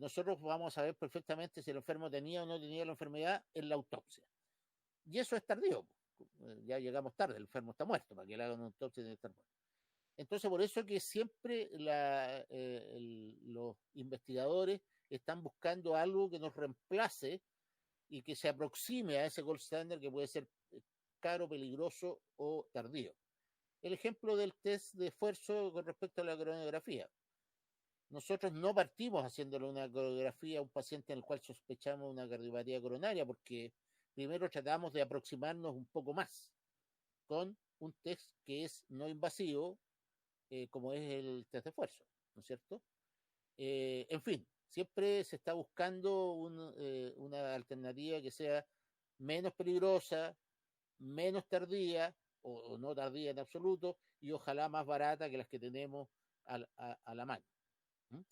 Nosotros vamos a ver perfectamente si el enfermo tenía o no tenía la enfermedad en la autopsia. Y eso es tardío. Ya llegamos tarde, el enfermo está muerto, para que le hagan una autopsia tiene que estar muerto. Entonces, por eso que siempre los investigadores están buscando algo que nos reemplace y que se aproxime a ese gold standard, que puede ser caro, peligroso o tardío. El ejemplo del test de esfuerzo con respecto a la coronografía. Nosotros no partimos haciéndole una coronografía a un paciente en el cual sospechamos una cardiopatía coronaria, porque primero tratamos de aproximarnos un poco más con un test que es no invasivo, como es el test de esfuerzo, ¿no es cierto? En fin, siempre se está buscando una alternativa que sea menos peligrosa, menos tardía, o no tardía en absoluto, y ojalá más barata que las que tenemos a la mano. ¿Mm?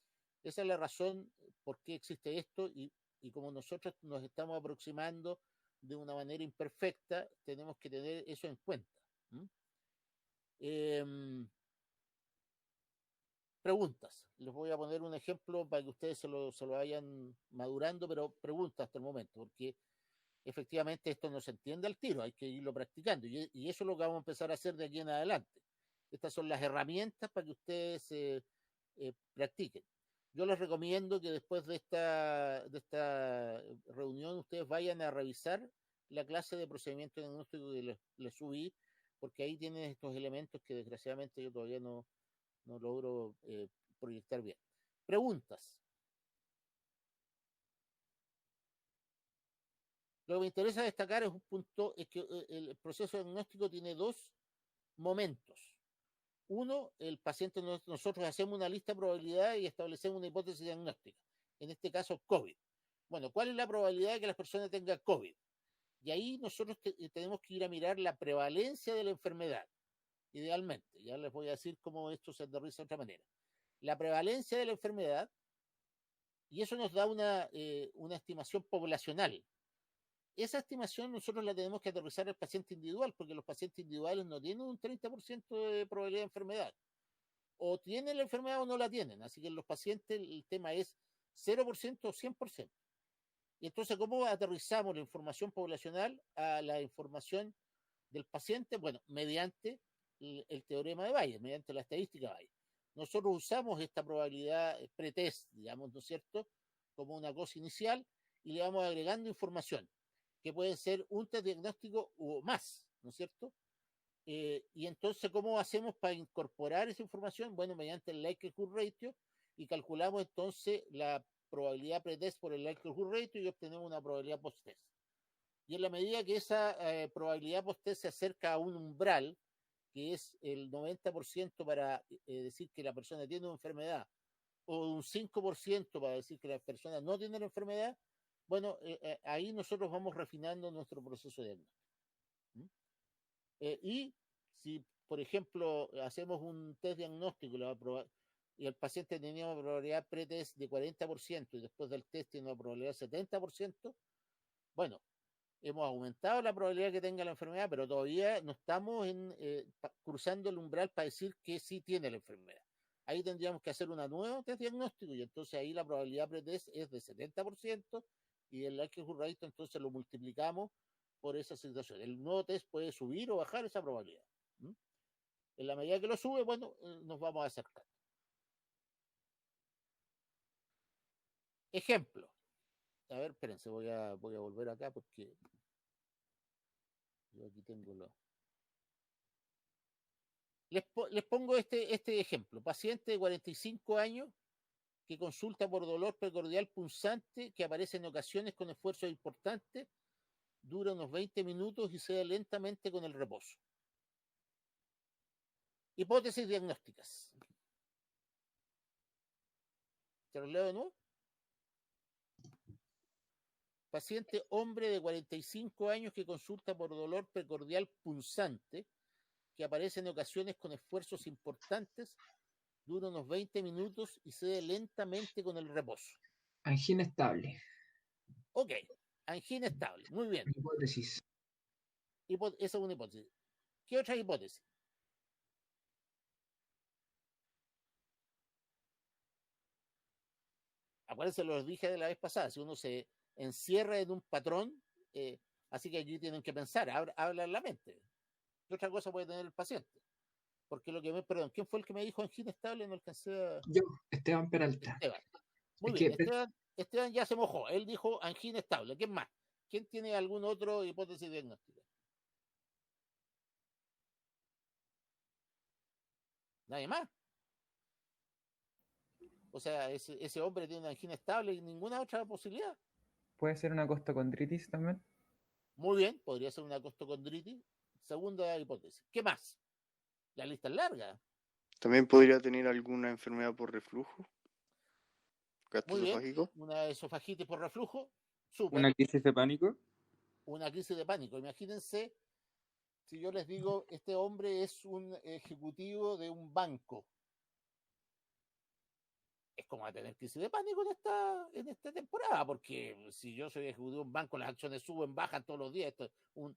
Esa es la razón por qué existe esto, y como nosotros nos estamos aproximando de una manera imperfecta, tenemos que tener eso en cuenta. Preguntas. Les voy a poner un ejemplo para que ustedes se lo vayan madurando, pero preguntas hasta el momento, porque efectivamente esto no se entiende al tiro, hay que irlo practicando, y eso es lo que vamos a empezar a hacer de aquí en adelante. Estas son las herramientas para que ustedes practiquen. Yo les recomiendo que después de esta reunión ustedes vayan a revisar la clase de procedimiento diagnóstico que les subí, porque ahí tienen estos elementos que desgraciadamente yo todavía no logro proyectar bien. Preguntas. Lo que me interesa destacar es un punto, es que el proceso diagnóstico tiene dos momentos. Uno, el paciente, nosotros hacemos una lista de probabilidades y establecemos una hipótesis diagnóstica. En este caso, COVID. Bueno, ¿cuál es la probabilidad de que las personas tengan COVID? Y ahí nosotros tenemos que ir a mirar la prevalencia de la enfermedad, idealmente. Ya les voy a decir cómo esto se aterriza de otra manera. La prevalencia de la enfermedad, y eso nos da una estimación poblacional. Esa estimación nosotros la tenemos que aterrizar al paciente individual, porque los pacientes individuales no tienen un 30% de probabilidad de enfermedad. O tienen la enfermedad o no la tienen. Así que en los pacientes el tema es 0% o 100%. Y entonces, ¿cómo aterrizamos la información poblacional a la información del paciente? Bueno, mediante el teorema de Bayes, mediante la estadística Bayes. Nosotros usamos esta probabilidad pretest, digamos, ¿no es cierto?, como una cosa inicial, y le vamos agregando información, que puede ser un test diagnóstico o más, ¿no es cierto? Y entonces, ¿cómo hacemos para incorporar esa información? Bueno, mediante el likelihood ratio, y calculamos entonces la probabilidad pretest por el likelihood ratio y obtenemos una probabilidad post-test. Y en la medida que esa probabilidad post-test se acerca a un umbral, que es el 90% para decir que la persona tiene una enfermedad, o un 5% para decir que la persona no tiene la enfermedad, bueno, ahí nosotros vamos refinando nuestro proceso de diagnóstico. Y si, por ejemplo, hacemos un test diagnóstico y el paciente tenía una probabilidad pretest de 40% y después del test tiene una probabilidad de 70%, bueno, hemos aumentado la probabilidad que tenga la enfermedad, pero todavía no estamos cruzando el umbral para decir que sí tiene la enfermedad. Ahí tendríamos que hacer una nueva test diagnóstico, y entonces ahí la probabilidad pretest es de 70%, y el likelihood ratio entonces lo multiplicamos por esa situación. El nuevo test puede subir o bajar esa probabilidad. En la medida que lo sube, bueno, nos vamos a acercar. Ejemplo. A ver, espérense, voy a volver acá porque yo aquí tengo lo. Les pongo este ejemplo. Paciente de 45 años que consulta por dolor precordial punzante que aparece en ocasiones con esfuerzos importantes, dura unos 20 minutos y cede lentamente con el reposo. Hipótesis diagnósticas. ¿Te lo leo de nuevo? Paciente hombre de 45 años que consulta por dolor precordial punzante que aparece en ocasiones con esfuerzos importantes, dura unos 20 minutos y cede lentamente con el reposo. Angina estable. Ok, angina estable, muy bien. Hipótesis. Esa es una hipótesis. ¿Qué otra hipótesis? Acuérdense, lo dije de la vez pasada, si uno se encierra en un patrón, así que allí tienen que pensar, habla en la mente. ¿Qué otra cosa puede tener el paciente? Porque perdón, ¿quién fue el que me dijo angina estable? No alcancé a... Yo, Esteban Peralta. Esteban. Muy Es bien, que Esteban ya se mojó, él dijo angina estable. ¿Quién más? ¿Quién tiene algún otro hipótesis diagnóstica? Nadie más. O sea, ese hombre tiene una angina estable y ninguna otra posibilidad. ¿Puede ser una costocondritis también? Muy bien, podría ser una costocondritis. Segunda hipótesis. ¿Qué más? La lista es larga. También podría tener alguna enfermedad por reflujo Muy bien, gastroesofágico. una esofagitis por reflujo. Súper. ¿Una crisis de pánico? Una crisis de pánico. Imagínense si yo les digo, este hombre es un ejecutivo de un banco. Es como a tener crisis de pánico en esta temporada, porque si yo soy ejecutivo de un banco, las acciones suben, bajan todos los días, esto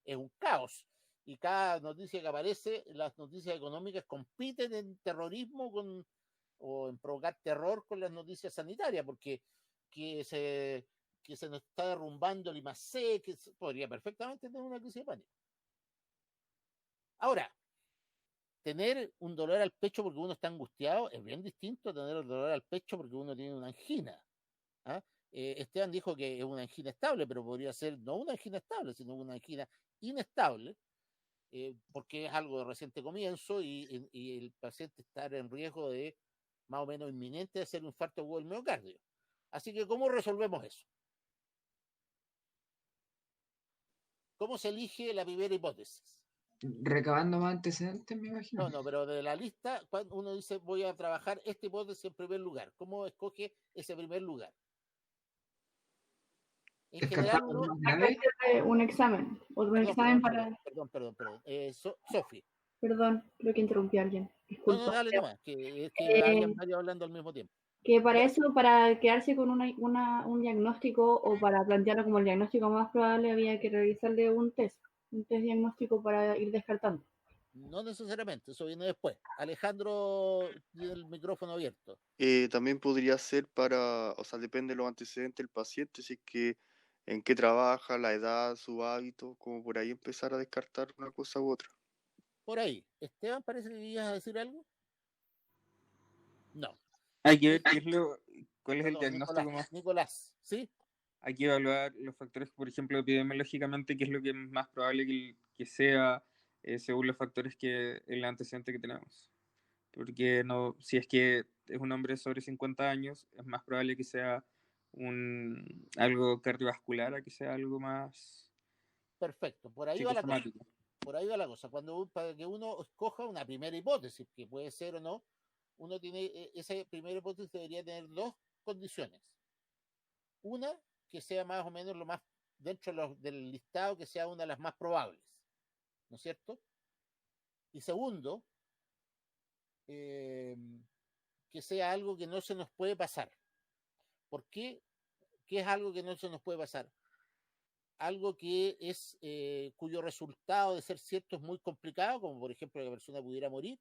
es un caos. Y cada noticia que aparece, las noticias económicas compiten en terrorismo o en provocar terror con las noticias sanitarias, porque que se nos está derrumbando el IMACE, podría perfectamente tener una crisis de pánico. Ahora, tener un dolor al pecho porque uno está angustiado es bien distinto a tener el dolor al pecho porque uno tiene una angina. ¿Ah? Esteban dijo que es una angina estable, pero podría ser no una angina estable, sino una angina inestable, porque es algo de reciente comienzo y el paciente está en riesgo de más o menos inminente de hacer un infarto agudo del miocardio. Así que, ¿cómo resolvemos eso? ¿Cómo se elige la primera hipótesis? recabando más antecedentes, me imagino. No, pero de la lista, cuando uno dice voy a trabajar esta hipótesis en primer lugar, ¿cómo escoge ese primer lugar? En general Descartamos uno... más grave. Un examen. Otro examen para. Perdón. Sofi. Perdón, creo que interrumpí a alguien. No, Disculpa. dale nomás, que hayan varios hablando al mismo tiempo. Que para eso, para quedarse con un diagnóstico o para plantearlo como el diagnóstico más probable, había que realizarle un test diagnóstico para ir descartando. No necesariamente, eso viene después. Alejandro tiene el micrófono abierto. También podría ser o sea, depende de los antecedentes del paciente, si es que en qué trabaja, la edad, su hábito, como por ahí empezar a descartar una cosa u otra. Por ahí. Esteban, parece que ibas a decir algo. No. Hay que ver cuál es el No, diagnóstico más. Nicolás, ¿sí? Hay que evaluar los factores, por ejemplo, epidemiológicamente, qué es lo que es más probable que sea según los factores que el antecedente que tenemos. Porque no, si es que es un hombre sobre 50 años, es más probable que sea algo cardiovascular a que sea algo más Perfecto, por ahí va la cosa. psicosomático. Por ahí va la cosa. Para que uno escoja una primera hipótesis, que puede ser o no, uno tiene, esa primera hipótesis debería tener dos condiciones. Una, que sea más o menos lo más, dentro del listado, que sea una de las más probables, ¿no es cierto? Y segundo, que sea algo que no se nos puede pasar. ¿Por qué? ¿Qué es algo que no se nos puede pasar? Algo que es cuyo resultado de ser cierto es muy complicado, como por ejemplo que la persona pudiera morir,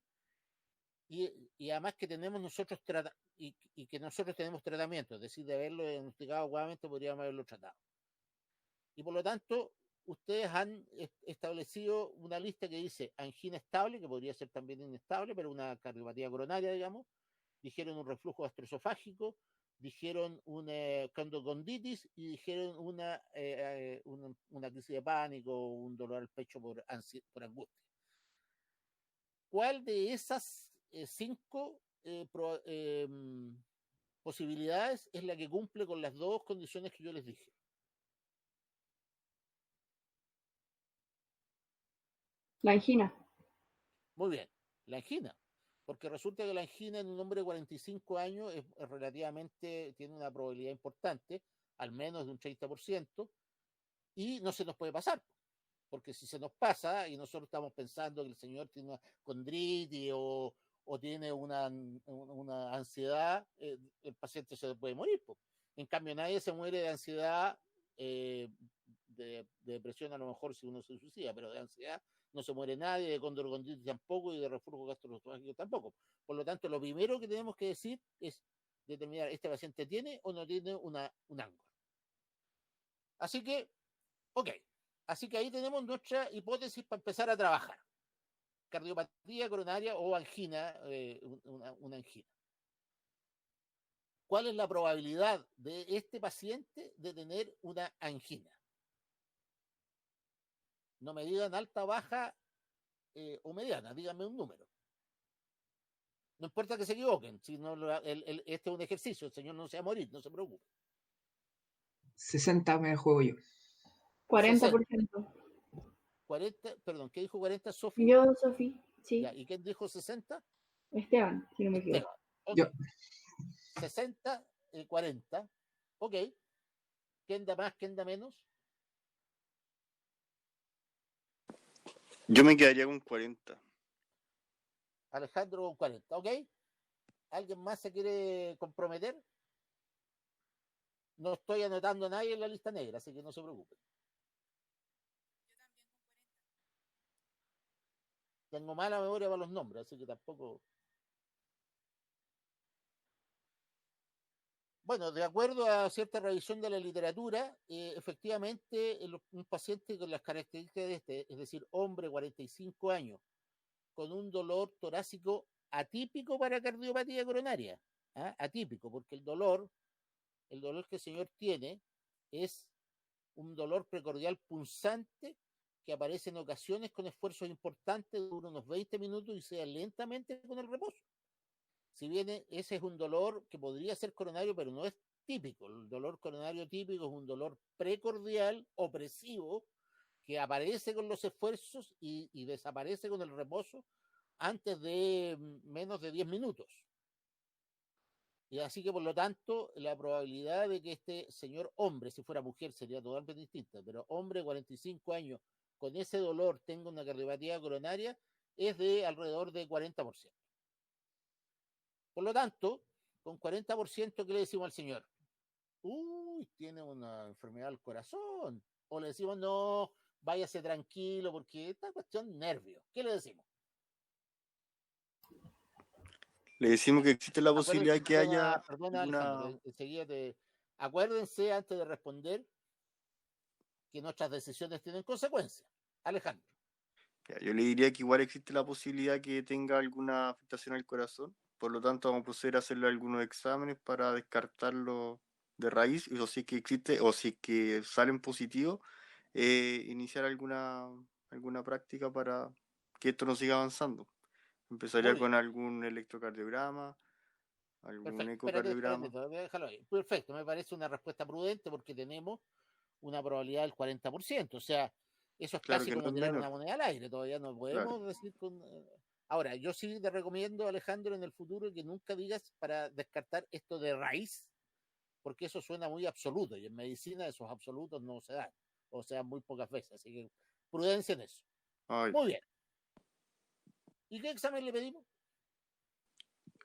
y además que tenemos nosotros y que nosotros tenemos tratamiento, es decir, de haberlo diagnosticado adecuadamente podríamos haberlo tratado. Y por lo tanto, ustedes han establecido una lista que dice angina estable, que podría ser también inestable, pero una cardiopatía coronaria, digamos. Dijeron un reflujo gastroesofágico, dijeron una condoconditis y dijeron una crisis de pánico, un dolor al pecho por angustia. ¿Cuál de esas 5 posibilidades es la que cumple con las dos condiciones que yo les dije? La angina. Muy bien, la angina. Porque resulta que la angina en un hombre de 45 años es relativamente, tiene una probabilidad importante, al menos de un 30%, y no se nos puede pasar. Porque si se nos pasa y nosotros estamos pensando que el señor tiene una condritis o o tiene una ansiedad, el paciente se puede morir. Po. En cambio, nadie se muere de ansiedad, de depresión a lo mejor si uno se suicida, pero de ansiedad no se muere nadie, de condrocondritis tampoco y de reflujo gastroesofágico tampoco. Por lo tanto, lo primero que tenemos que decir es determinar, ¿este paciente tiene o no tiene un ángulo? Así que, ok. Así que ahí tenemos nuestra hipótesis para empezar a trabajar. Cardiopatía coronaria o angina, una angina. ¿Cuál es la probabilidad de este paciente de tener una angina? No me digan alta, baja o mediana, díganme un número. No importa que se equivoquen, si no, este es un ejercicio, el señor no se va a morir, no se preocupe. 60 me juego yo. 40%. 40, perdón, ¿qué dijo 40, Sofi? Yo, Sofi, sí. Ya, ¿y quién dijo 60? Esteban, si no me equivoco. Okay. Yo. 60, 40. Ok. ¿Quién da más, quién da menos? Yo me quedaría con 40. Alejandro con 40, ¿ok? ¿Alguien más se quiere comprometer? No estoy anotando a nadie en la lista negra, así que no se preocupen. Tengo mala memoria para los nombres, así que tampoco... Bueno, de acuerdo a cierta revisión de la literatura, efectivamente, un paciente con las características de este, es decir, hombre, 45 años, con un dolor torácico atípico para cardiopatía coronaria, ¿ah? Atípico, porque el dolor que el señor tiene es un dolor precordial punzante que aparece en ocasiones con esfuerzos importantes, dura unos 20 minutos y sea lentamente con el reposo. Si bien ese es un dolor que podría ser coronario, pero no es típico. El dolor coronario típico es un dolor precordial, opresivo, que aparece con los esfuerzos y desaparece con el reposo antes de menos de 10 minutos. Y así que, por lo tanto, la probabilidad de que este señor hombre, si fuera mujer sería totalmente distinta, pero hombre, 45 años, con ese dolor tenga una cardiopatía coronaria, es de alrededor de 40%. Por lo tanto, con 40%, ¿qué le decimos al señor? Uy, tiene una enfermedad del corazón. O le decimos, no, váyase tranquilo, porque esta cuestión nervio. ¿Qué le decimos? Le decimos que existe la posibilidad de que haya Perdona, Alejandro, enseguida acuérdense antes de responder que nuestras decisiones tienen consecuencias. Alejandro. Yo le diría que igual existe la posibilidad que tenga alguna afectación al corazón. Por lo tanto, vamos a proceder a hacerle algunos exámenes para descartarlo de raíz. Y si es que existe, o si es que salen positivos, iniciar alguna práctica para que esto no siga avanzando. Empezaría con algún electrocardiograma, algún ecocardiograma. Espérate, déjalo ahí. Perfecto, me parece una respuesta prudente porque tenemos una probabilidad del 40%. O sea, eso es claro, casi como tirar una moneda al aire. Todavía no podemos decir con... Ahora, yo sí te recomiendo, Alejandro, en el futuro que nunca digas para descartar esto de raíz, porque eso suena muy absoluto y en medicina esos absolutos no se dan, o sea, muy pocas veces. Así que prudencia en eso. Ay. Muy bien. ¿Y qué examen le pedimos?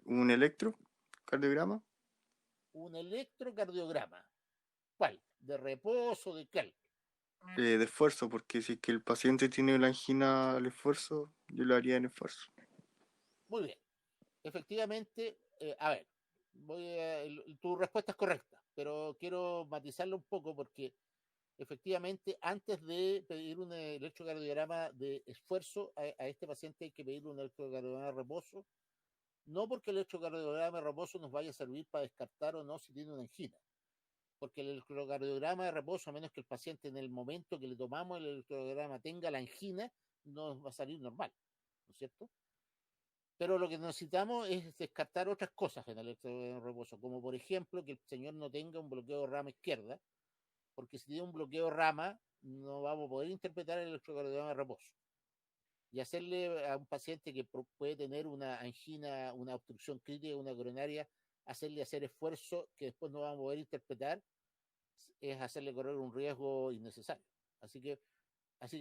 ¿Un electrocardiograma? Un electrocardiograma. ¿Cuál? ¿De reposo? ¿De qué? De esfuerzo, porque si es que el paciente tiene la angina al esfuerzo, yo lo haría en esfuerzo. Muy bien. Efectivamente, a ver, tu respuesta es correcta, pero quiero matizarlo un poco porque efectivamente antes de pedir un electrocardiograma de esfuerzo a este paciente hay que pedir un electrocardiograma de reposo, no porque el electrocardiograma de reposo nos vaya a servir para descartar o no si tiene una angina, porque el electrocardiograma de reposo, a menos que el paciente en el momento que le tomamos el electrocardiograma tenga la angina, no va a salir normal, ¿no es cierto? Pero lo que necesitamos es descartar otras cosas en el electrocardiograma de reposo, como por ejemplo que el señor no tenga un bloqueo de rama izquierda, porque si tiene un bloqueo de rama no vamos a poder interpretar el electrocardiograma de reposo. Y hacerle a un paciente que puede tener una angina, una obstrucción crítica, una coronaria, hacerle hacer esfuerzo que después no vamos a poder interpretar, es hacerle correr un riesgo innecesario. Así que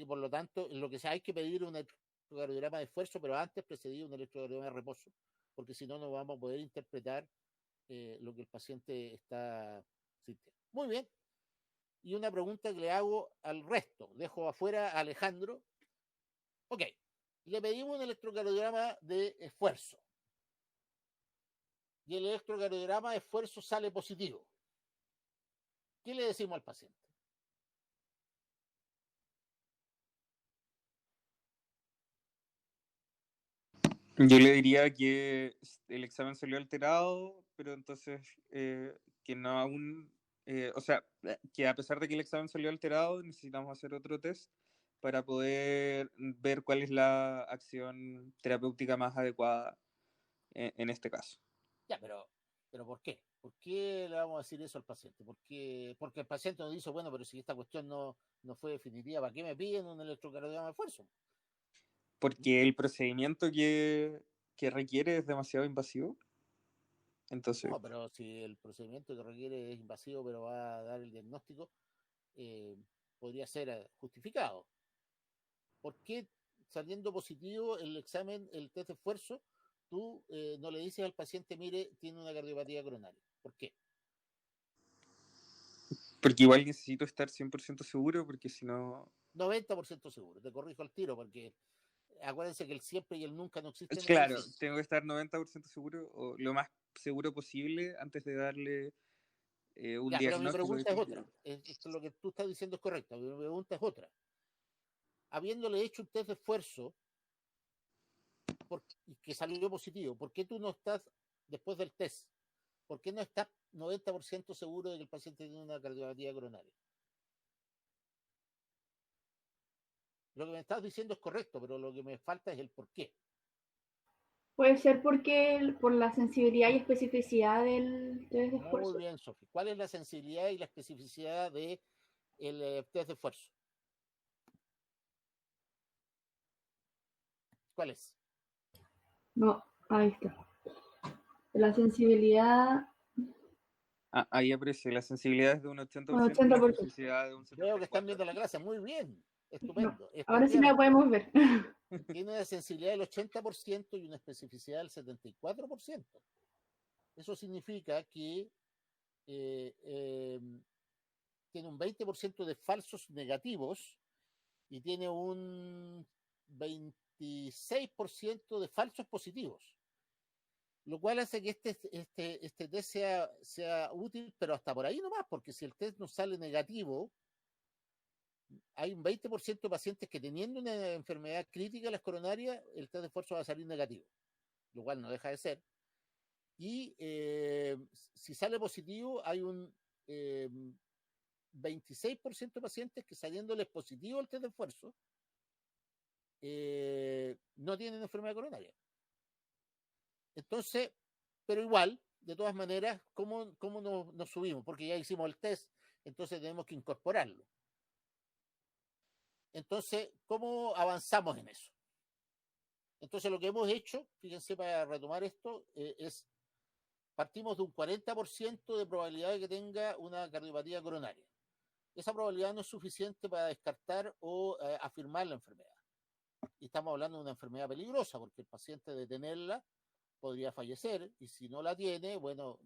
por lo tanto, lo que hay que pedir un electrocardiograma de esfuerzo, pero antes precedido un electrocardiograma de reposo, porque si no, no vamos a poder interpretar lo que el paciente está sintiendo. Muy bien. Y una pregunta que le hago al resto. Dejo afuera a Alejandro. Ok. Le pedimos un electrocardiograma de esfuerzo. Y el electrocardiograma de esfuerzo sale positivo. ¿Qué le decimos al paciente? Yo le diría que el examen salió alterado, pero entonces que no aún, o sea, que a pesar de que el examen salió alterado, necesitamos hacer otro test para poder ver cuál es la acción terapéutica más adecuada en este caso. Ya, pero ¿por qué? ¿Por qué le vamos a decir eso al paciente? Porque el paciente nos dice, bueno, pero si esta cuestión no fue definitiva, ¿para qué me piden un electrocardiograma de esfuerzo? Porque el procedimiento que requiere es demasiado invasivo. Entonces, No, pero si el procedimiento que requiere es invasivo, pero va a dar el diagnóstico, podría ser justificado. ¿Por qué saliendo positivo el examen, el test de esfuerzo, tú no le dices al paciente, mire, tiene una cardiopatía coronaria? ¿Por qué? porque igual necesito estar 100% seguro, porque si no... 90% seguro, te corrijo al tiro, porque acuérdense que el siempre y el nunca no existen en Claro, medicina. tengo que estar 90% seguro, o lo más seguro posible, antes de darle un Ya, pero mi diagnóstico pregunta es otra. definitivo. Lo que tú estás diciendo es correcto. Mi pregunta es otra. Habiéndole hecho un test de esfuerzo y que salió positivo, ¿por qué tú no estás, después del test, por qué no estás 90% seguro de que el paciente tiene una cardiopatía coronaria? Lo que me estás diciendo es correcto, pero lo que me falta es el por qué. Puede ser porque por la sensibilidad y especificidad del test de esfuerzo. Muy bien, Sofi. ¿Cuál es la sensibilidad y la especificidad del test de esfuerzo? ¿Cuál es? No, ahí está. La sensibilidad. Ahí aparece, la sensibilidad es de un 80%, Un la 80%. especificidad de un 74%. Veo que están viendo la clase. Muy bien. Estupendo. No, ahora sí la podemos ver. Tiene una sensibilidad del 80% y una especificidad del 74%. Eso significa que tiene un 20% de falsos negativos y tiene un 26% de falsos positivos. Lo cual hace que este test sea útil, pero hasta por ahí nomás, porque si el test no sale negativo, hay un 20% de pacientes que teniendo una enfermedad crítica, las coronarias, el test de esfuerzo va a salir negativo, lo cual no deja de ser. Y si sale positivo, hay un 26% de pacientes que saliéndoles positivo el test de esfuerzo, no tienen enfermedad coronaria. Entonces, pero igual, de todas maneras, ¿cómo nos subimos? Porque ya hicimos el test, entonces tenemos que incorporarlo. Entonces, ¿cómo avanzamos en eso? Entonces, lo que hemos hecho, fíjense para retomar esto, es partimos de un 40% de probabilidad de que tenga una cardiopatía coronaria. Esa probabilidad no es suficiente para descartar o afirmar la enfermedad. Y estamos hablando de una enfermedad peligrosa, porque el paciente de tenerla podría fallecer, y si no la tiene, bueno,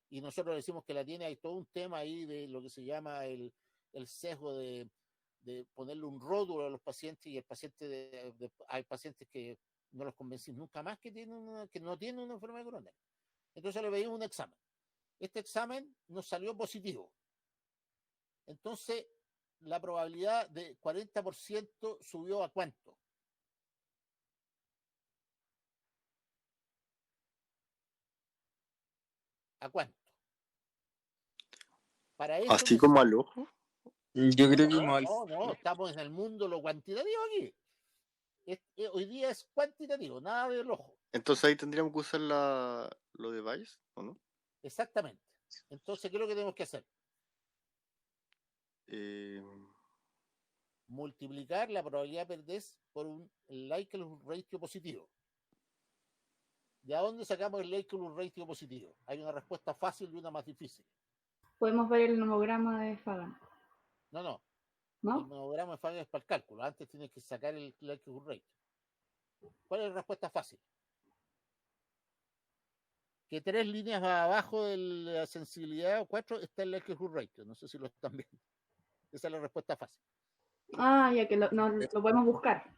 y nosotros decimos que la tiene, hay todo un tema ahí de lo que se llama el sesgo de ponerle un rótulo a los pacientes, y el paciente hay pacientes que no los convencís nunca más que no tienen una enfermedad coronaria. Entonces le pedimos un examen. Este examen nos salió positivo. Entonces, la probabilidad de 40% subió ¿a cuánto? ¿A cuánto? Para eso ¿Así como al ojo? Yo creo que no, estamos en el mundo lo cuantitativo aquí. Hoy día es cuantitativo, nada del ojo. Entonces ahí tendríamos que usar lo de Bayes, ¿o no? Exactamente. Entonces, ¿qué es lo que tenemos que hacer? Multiplicar la probabilidad de perder por un likelihood ratio positivo. ¿De dónde sacamos el likelihood ratio positivo? Hay una respuesta fácil y una más difícil. Podemos ver el nomograma de Fagan. No. ¿No? El nomograma de Fagan es para el cálculo. Antes tienes que sacar el likelihood ratio. ¿Cuál es la respuesta fácil? que 3 líneas abajo de la sensibilidad o 4 está el likelihood ratio. No sé si lo están viendo. Esa es la respuesta fácil. Ah, ya que lo podemos buscar.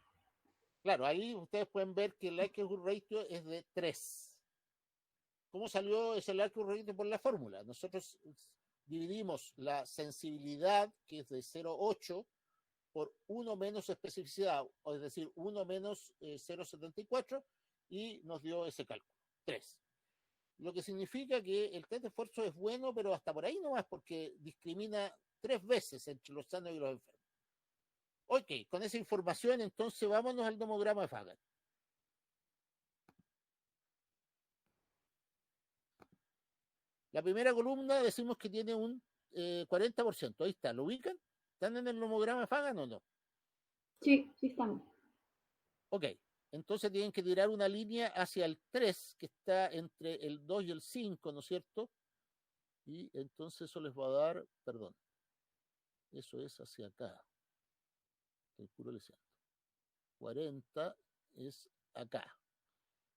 Claro, ahí ustedes pueden ver que el likelihood ratio es de 3. ¿Cómo salió ese likelihood ratio? Por la fórmula. Nosotros dividimos la sensibilidad, que es de 0,8, por 1 menos especificidad, o es decir, 1 menos 0,74, y nos dio ese cálculo, 3. Lo que significa que el test de esfuerzo es bueno, pero hasta por ahí nomás, porque discrimina 3 veces entre los sanos y los enfermos. Ok, con esa información, entonces vámonos al nomograma de Fagan. La primera columna decimos que tiene un 40%. Ahí está, ¿lo ubican? ¿Están en el nomograma de Fagan o no? Sí, sí estamos. Ok, entonces tienen que tirar una línea hacia el 3, que está entre el 2 y el 5, ¿no es cierto? Y entonces eso les va a dar, perdón, eso es hacia acá. Calculo el 40 es acá.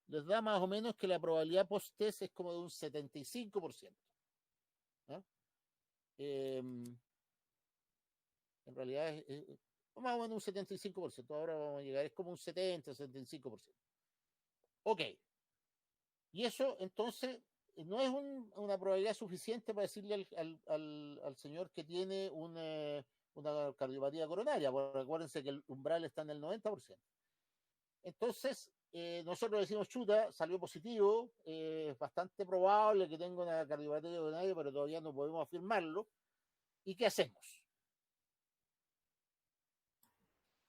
Les da más o menos que la probabilidad post-test es como de un 75%. ¿Ah? En realidad es más o menos un 75%. Ahora vamos a llegar, es como un 70, 75%. Ok. Y eso entonces no es una probabilidad suficiente para decirle al señor que tiene una cardiopatía coronaria, porque acuérdense que el umbral está en el 90%. Entonces, nosotros decimos, chuta, salió positivo, es bastante probable que tenga una cardiopatía coronaria, pero todavía no podemos afirmarlo. ¿Y qué hacemos?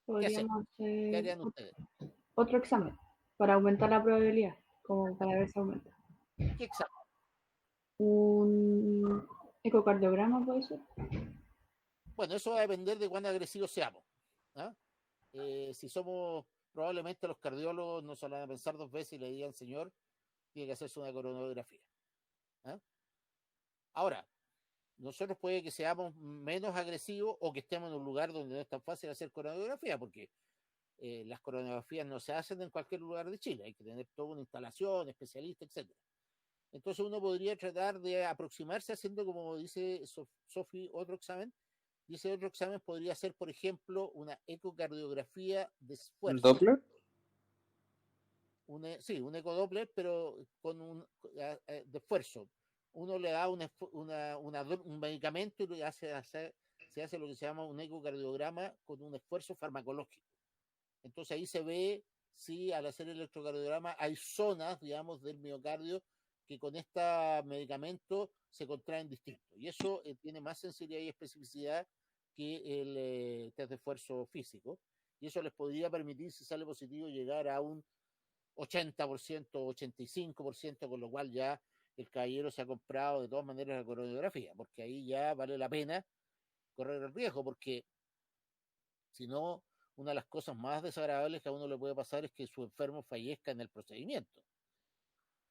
Podríamos ¿Qué hacer harían ustedes? otro examen para aumentar la probabilidad, como para ver si aumenta. ¿Qué examen? Un ecocardiograma, puede ser. Bueno, eso va a depender de cuán agresivos seamos. ¿Ah? Si somos, probablemente los cardiólogos no se lo van a pensar 2 veces y le digan, señor, tiene que hacerse una coronografía. ¿Ah? Ahora, nosotros puede que seamos menos agresivos o que estemos en un lugar donde no es tan fácil hacer coronografía, porque las coronografías no se hacen en cualquier lugar de Chile, hay que tener toda una instalación, especialista, etc. Entonces uno podría tratar de aproximarse haciendo, como dice Sofi, otro examen, y ese otro examen podría ser, por ejemplo, una ecocardiografía de esfuerzo. ¿Doppler? Sí, un ecodoppler, pero con de esfuerzo. Uno le da un medicamento y se hace lo que se llama un ecocardiograma con un esfuerzo farmacológico. Entonces ahí se ve si al hacer el electrocardiograma hay zonas, digamos, del miocardio que con este medicamento se contraen distinto. Y eso tiene más sensibilidad y especificidad que el test de esfuerzo físico. Y eso les podría permitir, si sale positivo, llegar a un 80%, 85%, con lo cual ya el caballero se ha comprado de todas maneras la coronografía, porque ahí ya vale la pena correr el riesgo, porque si no, una de las cosas más desagradables que a uno le puede pasar es que su enfermo fallezca en el procedimiento.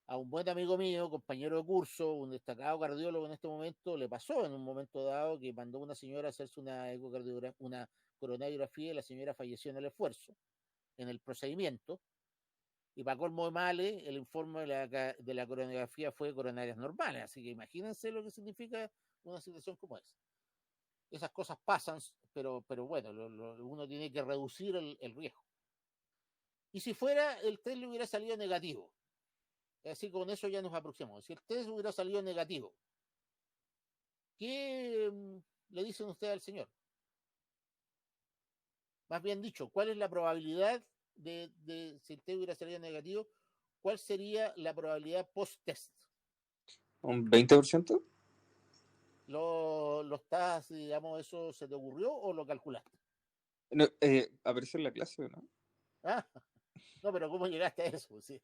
A un buen amigo mío, compañero de curso, un destacado cardiólogo en este momento, le pasó en un momento dado que mandó una señora a hacerse una coronariografía y la señora falleció en el esfuerzo, en el procedimiento. Y para colmo de males, el informe de la coronografía fue coronarias normales. Así que imagínense lo que significa una situación como esa. Esas cosas pasan, pero bueno, uno tiene que reducir el riesgo. Y si fuera, el test le hubiera salido negativo. Así con eso ya nos aproximamos. Si el test hubiera salido negativo, ¿qué le dicen ustedes al señor? Más bien dicho, ¿cuál es la probabilidad de si el test hubiera salido negativo? ¿Cuál sería la probabilidad post-test? ¿Un 20%? ¿Lo estás, digamos, eso se te ocurrió o lo calculaste? No, aparece en la clase, ¿no? ¿Ah? No, pero ¿cómo llegaste a eso? ¿Sí?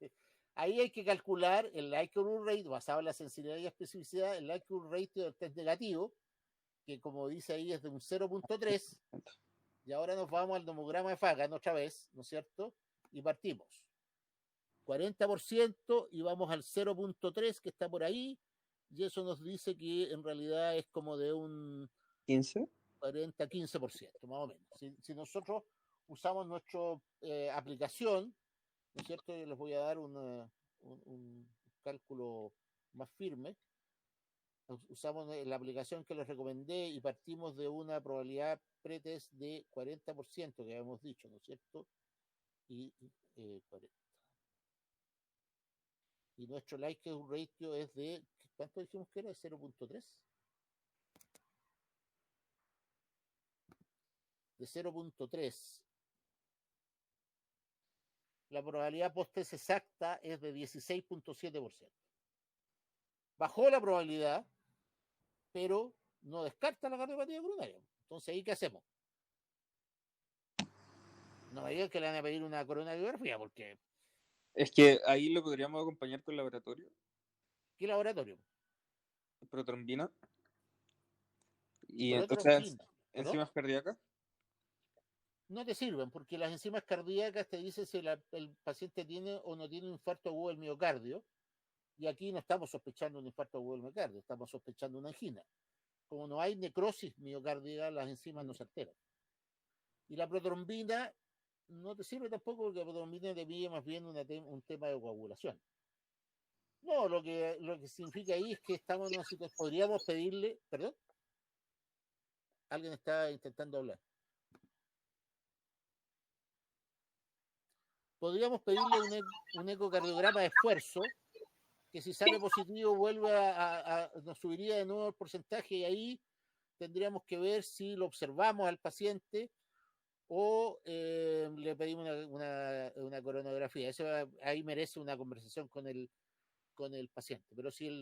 Ahí hay que calcular el likelihood rate basado en la sensibilidad y especificidad, el likelihood rate del test negativo, que como dice ahí es de un 0.3, y ahora nos vamos al nomograma de Fagan otra vez, ¿no es cierto? Y partimos. 40% y vamos al 0.3 que está por ahí, y eso nos dice que en realidad es como de un 15. 40-15%, más o menos. Si nosotros usamos nuestra aplicación, ¿no es cierto? Yo les voy a dar un cálculo más firme, usamos la aplicación que les recomendé y partimos de una probabilidad pretest de 40%, que habíamos dicho, ¿no es cierto? Y 40. Y nuestro likelihood ratio es de, ¿cuánto dijimos que era? ¿De 0.3? De 0.3. La probabilidad post-test exacta es de 16.7%. Bajó la probabilidad, pero no descarta la cardiopatía coronaria. Entonces, ¿ahí qué hacemos? No me digan que le van a pedir una coronariografía, porque Es que ahí lo podríamos acompañar con laboratorio, ¿qué laboratorio? protrombina, y o sea, Protrombina. ¿Perdón? enzimas cardíacas. No te sirven, porque las enzimas cardíacas te dicen si el paciente tiene o no tiene un infarto agudo del miocardio, y aquí no estamos sospechando un infarto agudo del miocardio, estamos sospechando una angina. Como no hay necrosis miocárdica, las enzimas no se alteran. Y la protrombina no te sirve tampoco, porque la protrombina te pide más bien un tema de coagulación. No, lo que significa ahí es que estamos en una situación, podríamos pedirle, perdón, alguien está intentando hablar. Podríamos pedirle un ecocardiograma de esfuerzo, que si sale positivo vuelve nos subiría de nuevo el porcentaje, y ahí tendríamos que ver si lo observamos al paciente o le pedimos una coronografía. Eso ahí merece una conversación con el paciente. Pero si el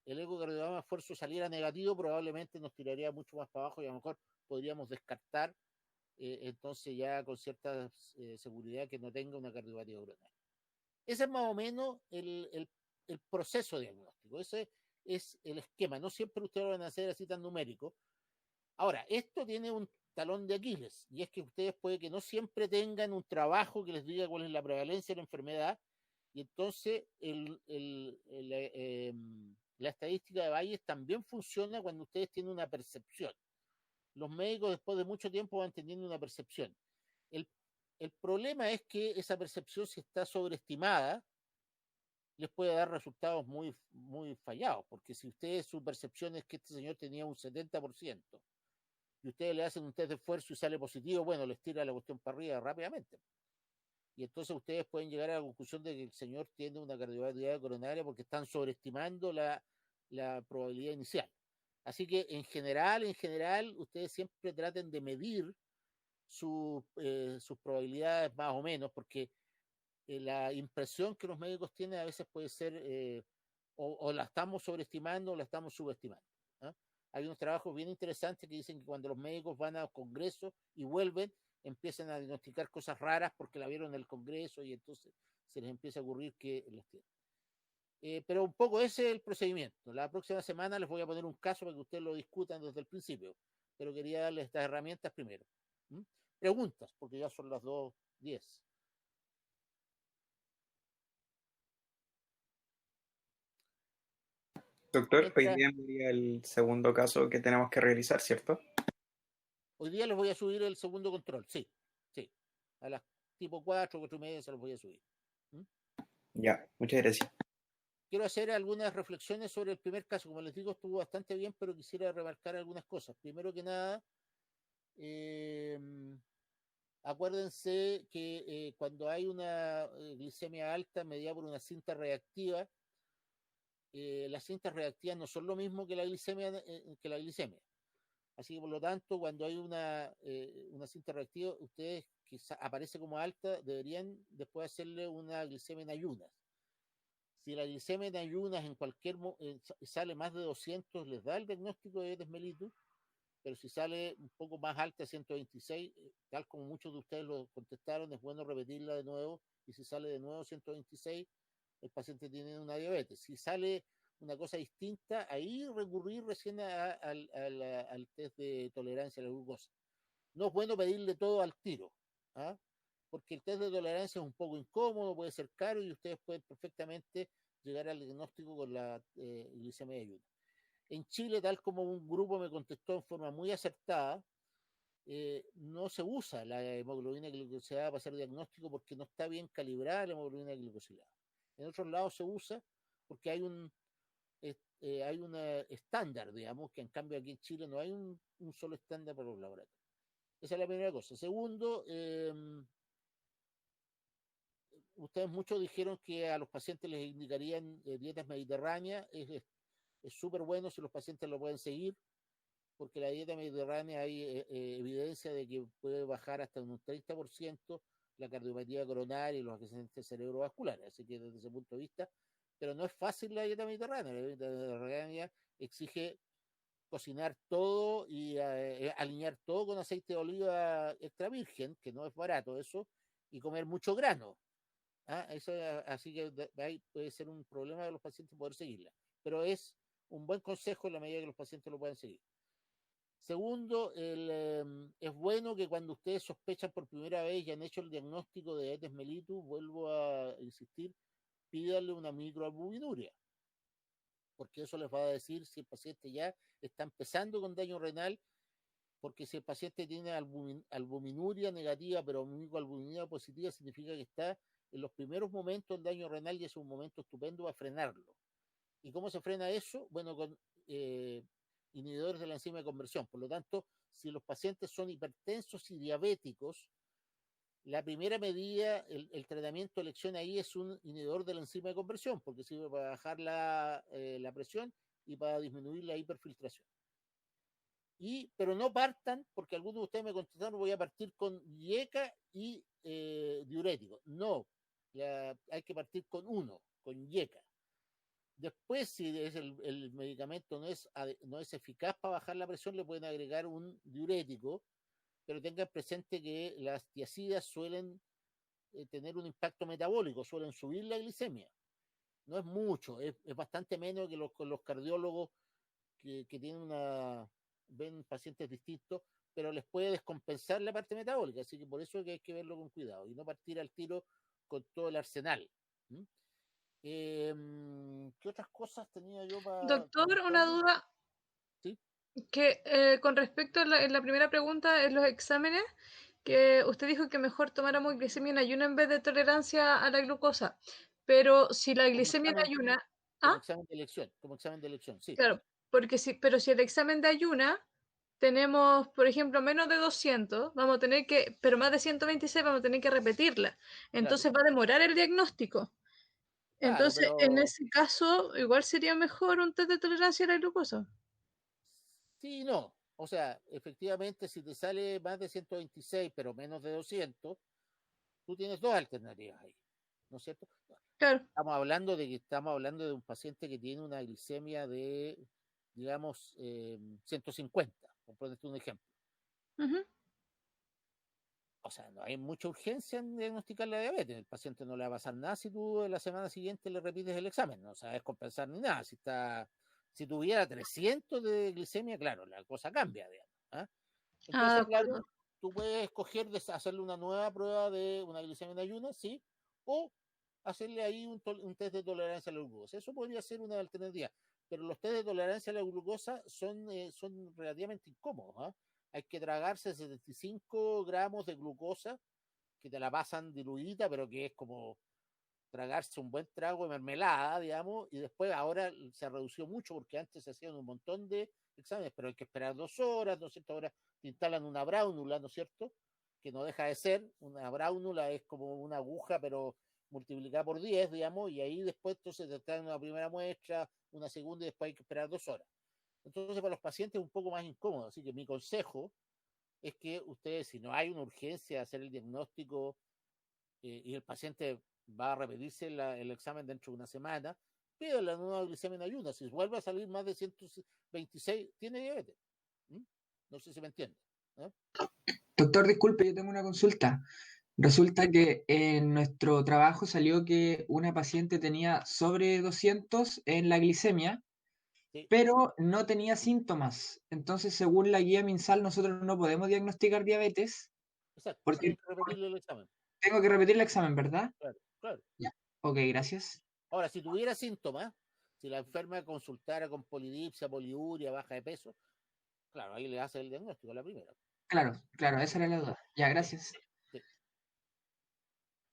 ecocardiograma de esfuerzo saliera negativo, probablemente nos tiraría mucho más para abajo y a lo mejor podríamos descartar entonces ya con cierta seguridad que no tenga una cardiopatía coronaria. Ese es más o menos el proceso diagnóstico. Ese es el esquema. No siempre ustedes lo van a hacer así tan numérico. Ahora, esto tiene un talón de Aquiles, y es que ustedes puede que no siempre tengan un trabajo que les diga cuál es la prevalencia de la enfermedad, y entonces la estadística de Bayes también funciona cuando ustedes tienen una percepción. Los médicos después de mucho tiempo van teniendo una percepción. El problema es que esa percepción, si está sobreestimada, les puede dar resultados muy, muy fallados, porque si ustedes, su percepción es que este señor tenía un 70%, y ustedes le hacen un test de esfuerzo y sale positivo, bueno, les tira la cuestión para arriba rápidamente. Y entonces ustedes pueden llegar a la conclusión de que el señor tiene una cardiopatía coronaria porque están sobreestimando la probabilidad inicial. Así que en general, ustedes siempre traten de medir sus probabilidades más o menos, porque la impresión que los médicos tienen a veces puede ser o la estamos sobreestimando o la estamos subestimando. ¿eh? Hay unos trabajos bien interesantes que dicen que cuando los médicos van a congresos y vuelven, empiezan a diagnosticar cosas raras porque la vieron en el congreso y entonces se les empieza a ocurrir que las tienen. Pero un poco ese es el procedimiento. La próxima semana les voy a poner un caso para que ustedes lo discutan desde el principio, pero quería darles estas herramientas primero. Preguntas, porque ya son las 2:10. Doctor, hoy día enviaría el segundo caso que tenemos que realizar, ¿cierto? Hoy día les voy a subir el segundo control, sí. A las tipo 4:30 se los voy a subir. Ya, muchas gracias. Quiero hacer algunas reflexiones sobre el primer caso. Como les digo, estuvo bastante bien, pero quisiera remarcar algunas cosas. Primero que nada, acuérdense que cuando hay una glicemia alta mediada por una cinta reactiva, las cintas reactivas no son lo mismo que la glicemia. Así que por lo tanto, cuando hay una cinta reactiva, ustedes que aparece como alta, deberían después hacerle una glicemia en ayunas. Si la glicemia en ayunas en cualquier sale más de 200, les da el diagnóstico de diabetes mellitus, pero si sale un poco más alta, 126, tal como muchos de ustedes lo contestaron, es bueno repetirla de nuevo, y si sale de nuevo 126, el paciente tiene una diabetes. Si sale una cosa distinta, ahí recurrir recién al test de tolerancia a la glucosa. No es bueno pedirle todo al tiro, ¿ah? Porque el test de tolerancia es un poco incómodo, puede ser caro, y ustedes pueden perfectamente llegar al diagnóstico con la glicemia de ayuda. En Chile, tal como un grupo me contestó en forma muy acertada, no se usa la hemoglobina glicosilada para hacer diagnóstico porque no está bien calibrada la hemoglobina glicosilada. En otros lados se usa porque hay un estándar, digamos, que en cambio aquí en Chile no hay un solo estándar para los laboratorios. Esa es la primera cosa. Segundo, ustedes muchos dijeron que a los pacientes les indicarían dietas mediterráneas. Es súper bueno si los pacientes lo pueden seguir, porque la dieta mediterránea hay evidencia de que puede bajar hasta un 30% la cardiopatía coronaria y los accidentes cerebrovasculares. Así que desde ese punto de vista, pero no es fácil la dieta mediterránea. La dieta mediterránea exige cocinar todo y alinear todo con aceite de oliva extra virgen, que no es barato eso, y comer mucho grano. Así que ahí puede ser un problema de los pacientes poder seguirla, pero es un buen consejo en la medida que los pacientes lo puedan seguir. Segundo, es bueno que cuando ustedes sospechan por primera vez y han hecho el diagnóstico de diabetes mellitus, vuelvo a insistir, pídanle una microalbuminuria, porque eso les va a decir si el paciente ya está empezando con daño renal, porque si el paciente tiene albuminuria negativa, pero microalbuminuria positiva, significa que está en los primeros momentos del daño renal y es un momento estupendo para frenarlo. ¿Y cómo se frena eso? Bueno, con inhibidores de la enzima de conversión. Por lo tanto, si los pacientes son hipertensos y diabéticos, la primera medida, el tratamiento de elección ahí es un inhibidor de la enzima de conversión, porque sirve para bajar la presión y para disminuir la hiperfiltración. Pero no partan, porque algunos de ustedes me contestaron, voy a partir con IECA y diurético. No, hay que partir con IECA. Después, si el medicamento no es eficaz para bajar la presión, le pueden agregar un diurético, pero tengan presente que las tiazidas suelen tener un impacto metabólico, suelen subir la glicemia. No es mucho, es bastante menos que los cardiólogos que tienen ven pacientes distintos, pero les puede descompensar la parte metabólica, así que por eso es que hay que verlo con cuidado y no partir al tiro con todo el arsenal. ¿Qué otras cosas tenía yo para... Doctor, una duda. ¿Sí? Que con respecto a la primera pregunta, en los exámenes, que usted dijo que mejor tomáramos glicemia en ayuno en vez de tolerancia a la glucosa, pero si la glicemia en ayuna... Como examen de elección, sí. Claro, pero si el examen de ayuna tenemos, por ejemplo, menos de 200, vamos a tener que, pero más de 126 vamos a tener que repetirla. Entonces va a demorar el diagnóstico. Claro, Entonces, en ese caso, igual sería mejor un test de tolerancia a la glucosa. Sí, no. O sea, efectivamente, si te sale más de 126, pero menos de 200, tú tienes dos alternativas ahí, ¿no es cierto? Claro. Estamos hablando de un paciente que tiene una glicemia de, digamos, 150, por ponerte un ejemplo. O sea, no hay mucha urgencia en diagnosticar la diabetes. El paciente no le va a pasar nada si tú la semana siguiente le repites el examen. No sabes compensar ni nada. Si tuviera 300 de glicemia, claro, la cosa cambia, digamos. Entonces, claro, tú puedes escoger hacerle una nueva prueba de una glicemia en ayunas, sí, o hacerle ahí un test de tolerancia a la glucosa. Eso podría ser una alternativa. Pero los test de tolerancia a la glucosa son relativamente incómodos. Hay que tragarse 75 gramos de glucosa, que te la pasan diluida, pero que es como tragarse un buen trago de mermelada, digamos, y después ahora se redució mucho porque antes se hacían un montón de exámenes, pero hay que esperar 2 horas, 200 horas, te instalan una bránula, ¿no es cierto? Que no deja de ser, una bránula es como una aguja, pero multiplicada por 10, digamos, y ahí después entonces te traen una primera muestra, una segunda y después hay que esperar 2 horas. Entonces para los pacientes es un poco más incómodo, así que mi consejo es que ustedes, si no hay una urgencia de hacer el diagnóstico y el paciente va a repetirse el examen dentro de una semana, pídale la nueva glicemia en ayunas. Si vuelve a salir más de 126, tiene diabetes. No sé si me entiende. Doctor, disculpe, yo tengo una consulta. Resulta que en nuestro trabajo salió que una paciente tenía sobre 200 en la glicemia, sí, pero no tenía síntomas. Entonces, según la guía MinSal, nosotros no podemos diagnosticar diabetes. Exacto, porque tienen que repetirle el examen. Tengo que repetir el examen, ¿verdad? Claro. Ya. Ok, gracias. Ahora, si tuviera síntomas, si la enferma consultara con polidipsia, poliuria, baja de peso, claro, ahí le hace el diagnóstico, la primera. Claro, esa era la duda. Ya, gracias. Sí.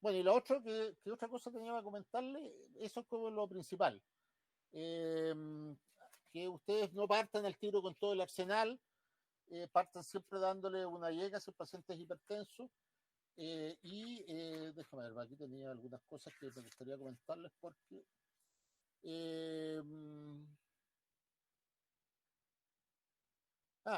Bueno, y lo otro, que otra cosa tenía que comentarle, eso es como lo principal. Que ustedes no partan al tiro con todo el arsenal, partan siempre dándole una llega a sus pacientes hipertensos. Déjame ver, aquí tenía algunas cosas que me gustaría comentarles porque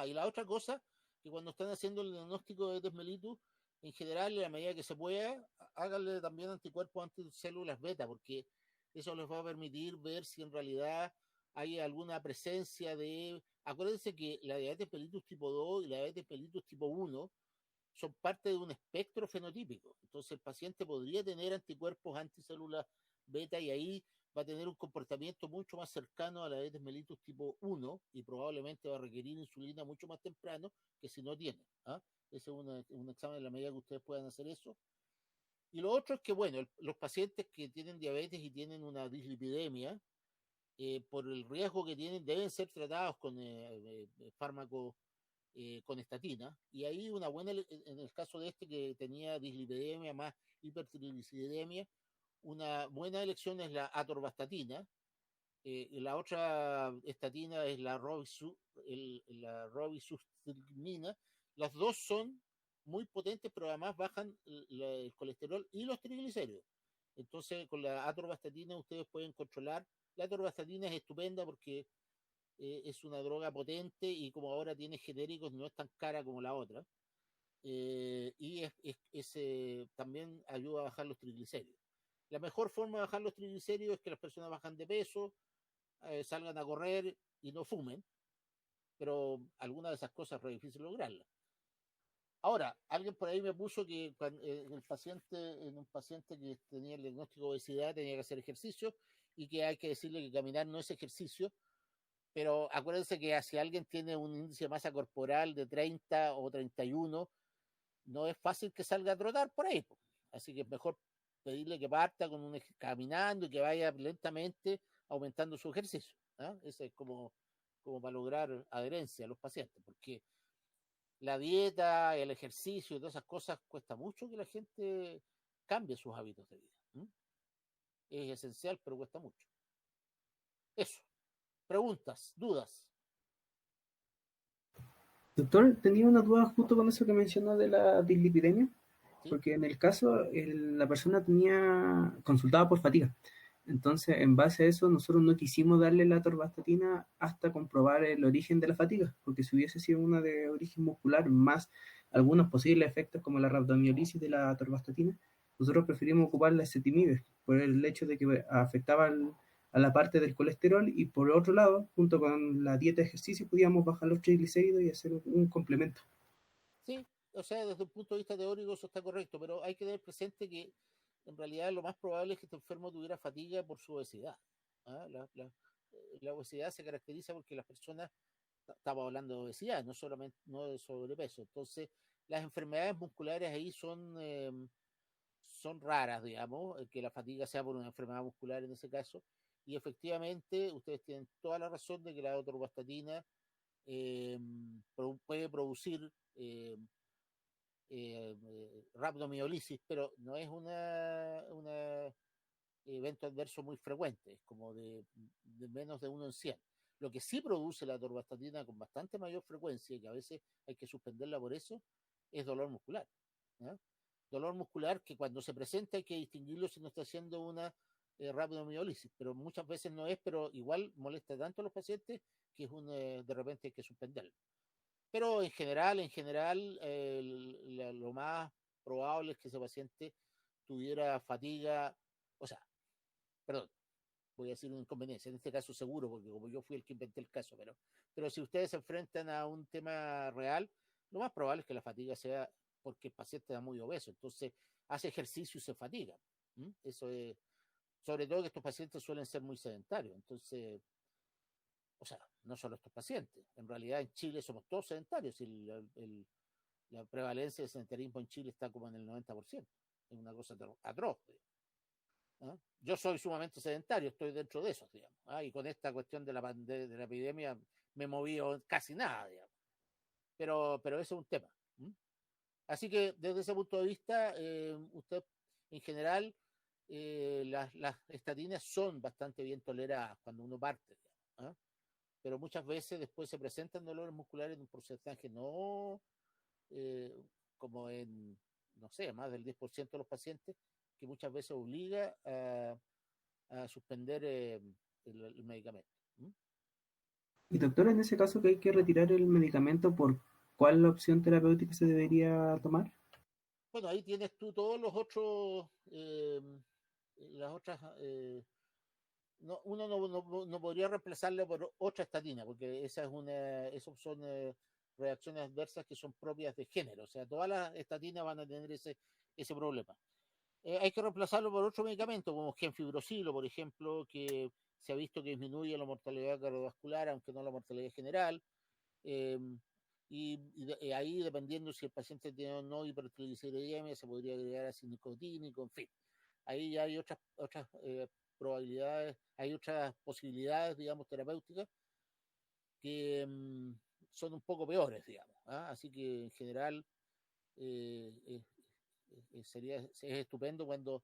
y la otra cosa, que cuando están haciendo el diagnóstico de Etes mellitus, en general, a medida que se pueda, háganle también anticuerpos anticélulas beta, porque eso les va a permitir ver si en realidad hay alguna presencia de... Acuérdense que la diabetes mellitus tipo 2 y la diabetes mellitus tipo 1 son parte de un espectro fenotípico. Entonces el paciente podría tener anticuerpos anticélulas beta y ahí va a tener un comportamiento mucho más cercano a la diabetes mellitus tipo 1 y probablemente va a requerir insulina mucho más temprano que si no tiene. Ese es un examen de la medida que ustedes puedan hacer eso. Y lo otro es que, bueno, los pacientes que tienen diabetes y tienen una dislipidemia, por el riesgo que tienen, deben ser tratados con fármacos con estatina, y ahí una buena, en el caso de este que tenía dislipidemia más hipertrigliceridemia, una buena elección es la atorvastatina, y la otra estatina es la robitussinimab. Las dos son muy potentes, pero además bajan el colesterol y los triglicéridos. Entonces, con la atorvastatina ustedes pueden controlar. La atorvastatina es estupenda porque es una droga potente y como ahora tiene genéricos no es tan cara como la otra. Y también ayuda a bajar los triglicéridos. La mejor forma de bajar los triglicéridos es que las personas bajan de peso, salgan a correr y no fumen, pero alguna de esas cosas es re difícil lograrlas. Ahora, alguien por ahí me puso que en un paciente que tenía el diagnóstico de obesidad tenía que hacer ejercicio y que hay que decirle que caminar no es ejercicio, pero acuérdense que si alguien tiene un índice de masa corporal de 30 o 31, no es fácil que salga a trotar por ahí. Así que es mejor pedirle que parta caminando y que vaya lentamente aumentando su ejercicio. Eso es como para lograr adherencia a los pacientes, porque la dieta, el ejercicio y todas esas cosas cuesta mucho que la gente cambie sus hábitos de vida. Es esencial, pero cuesta mucho. Eso. Preguntas, dudas. Doctor, tenía una duda justo con eso que mencionó de la dislipidemia, ¿Sí? porque en el caso la persona consultaba por fatiga. Entonces, en base a eso, nosotros no quisimos darle la atorvastatina hasta comprobar el origen de la fatiga, porque si hubiese sido una de origen muscular más algunos posibles efectos como la rhabdomiolisis de la atorvastatina, nosotros preferimos ocupar la ezetimibe por el hecho de que afectaba a la parte del colesterol y por otro lado, junto con la dieta de ejercicio, podíamos bajar los triglicéridos y hacer un complemento. Sí, o sea, desde un punto de vista teórico eso está correcto, pero hay que tener presente que en realidad lo más probable es que este enfermo tuviera fatiga por su obesidad. La obesidad se caracteriza porque las personas, estamos hablando de obesidad, no solamente no de sobrepeso. Entonces, las enfermedades musculares ahí son raras, digamos, que la fatiga sea por una enfermedad muscular en ese caso. Y efectivamente, ustedes tienen toda la razón de que la atorvastatina puede producir rhabdomiolisis, pero no es un evento adverso muy frecuente, es como de menos de 1 en 100. Lo que sí produce la atorvastatina con bastante mayor frecuencia, y que a veces hay que suspenderla por eso, es dolor muscular. Dolor muscular que cuando se presenta hay que distinguirlo si no está haciendo una rhabdomiolisis, pero muchas veces no es, pero igual molesta tanto a los pacientes que de repente hay que suspenderlo. Pero en general, lo más probable es que ese paciente tuviera fatiga, voy a decir una inconveniencia, en este caso seguro, porque como yo fui el que inventé el caso, pero si ustedes se enfrentan a un tema real, lo más probable es que la fatiga sea porque el paciente está muy obeso, entonces hace ejercicio y se fatiga. Eso es, sobre todo que estos pacientes suelen ser muy sedentarios, entonces, no solo estos pacientes, en realidad en Chile somos todos sedentarios y la prevalencia del sedentarismo en Chile está como en el 90%, es una cosa atroz. Yo soy sumamente sedentario, estoy dentro de eso, digamos, y con esta cuestión de la epidemia me he movido casi nada, digamos. Pero eso es un tema. Así que desde ese punto de vista, usted en general, las estatinas son bastante bien toleradas cuando uno parte, ¿ah? Pero muchas veces después se presentan dolores musculares en un porcentaje no como en, no sé, más del 10% de los pacientes, que muchas veces obliga a suspender el medicamento. Y doctor, en ese caso que hay que retirar el medicamento, ¿por cuál opción terapéutica se debería tomar? Bueno, ahí tienes tú todos los otros, las otras, uno no podría reemplazarlo por otra estatina, porque esos son reacciones adversas que son propias de género, o sea, todas las estatinas van a tener ese problema. Hay que reemplazarlo por otro medicamento, como gemfibrosilo, por ejemplo, que se ha visto que disminuye la mortalidad cardiovascular, aunque no la mortalidad general. Y ahí, dependiendo si el paciente tiene o no hipertrigliceridemia, se podría agregar ácido nicotínico, en fin. Ahí ya hay otras probabilidades, hay otras posibilidades, digamos, terapéuticas que son un poco peores, digamos. Así que en general es estupendo cuando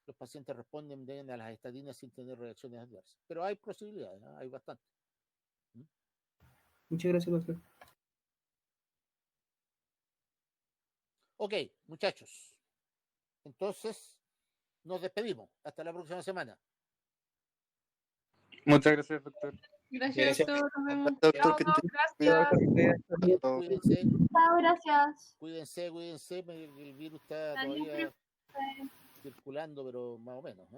los pacientes responden bien a las estatinas sin tener reacciones adversas. Pero hay posibilidades, hay bastante. Muchas gracias, doctor. Ok, muchachos. Entonces, nos despedimos. Hasta la próxima semana. Muchas gracias, doctor. Gracias, doctor. Nos vemos. Doctor, Chao, que gracias. Cuídense. Chao, gracias. Cuídense. El virus está Adiós, todavía circulando, pero más o menos.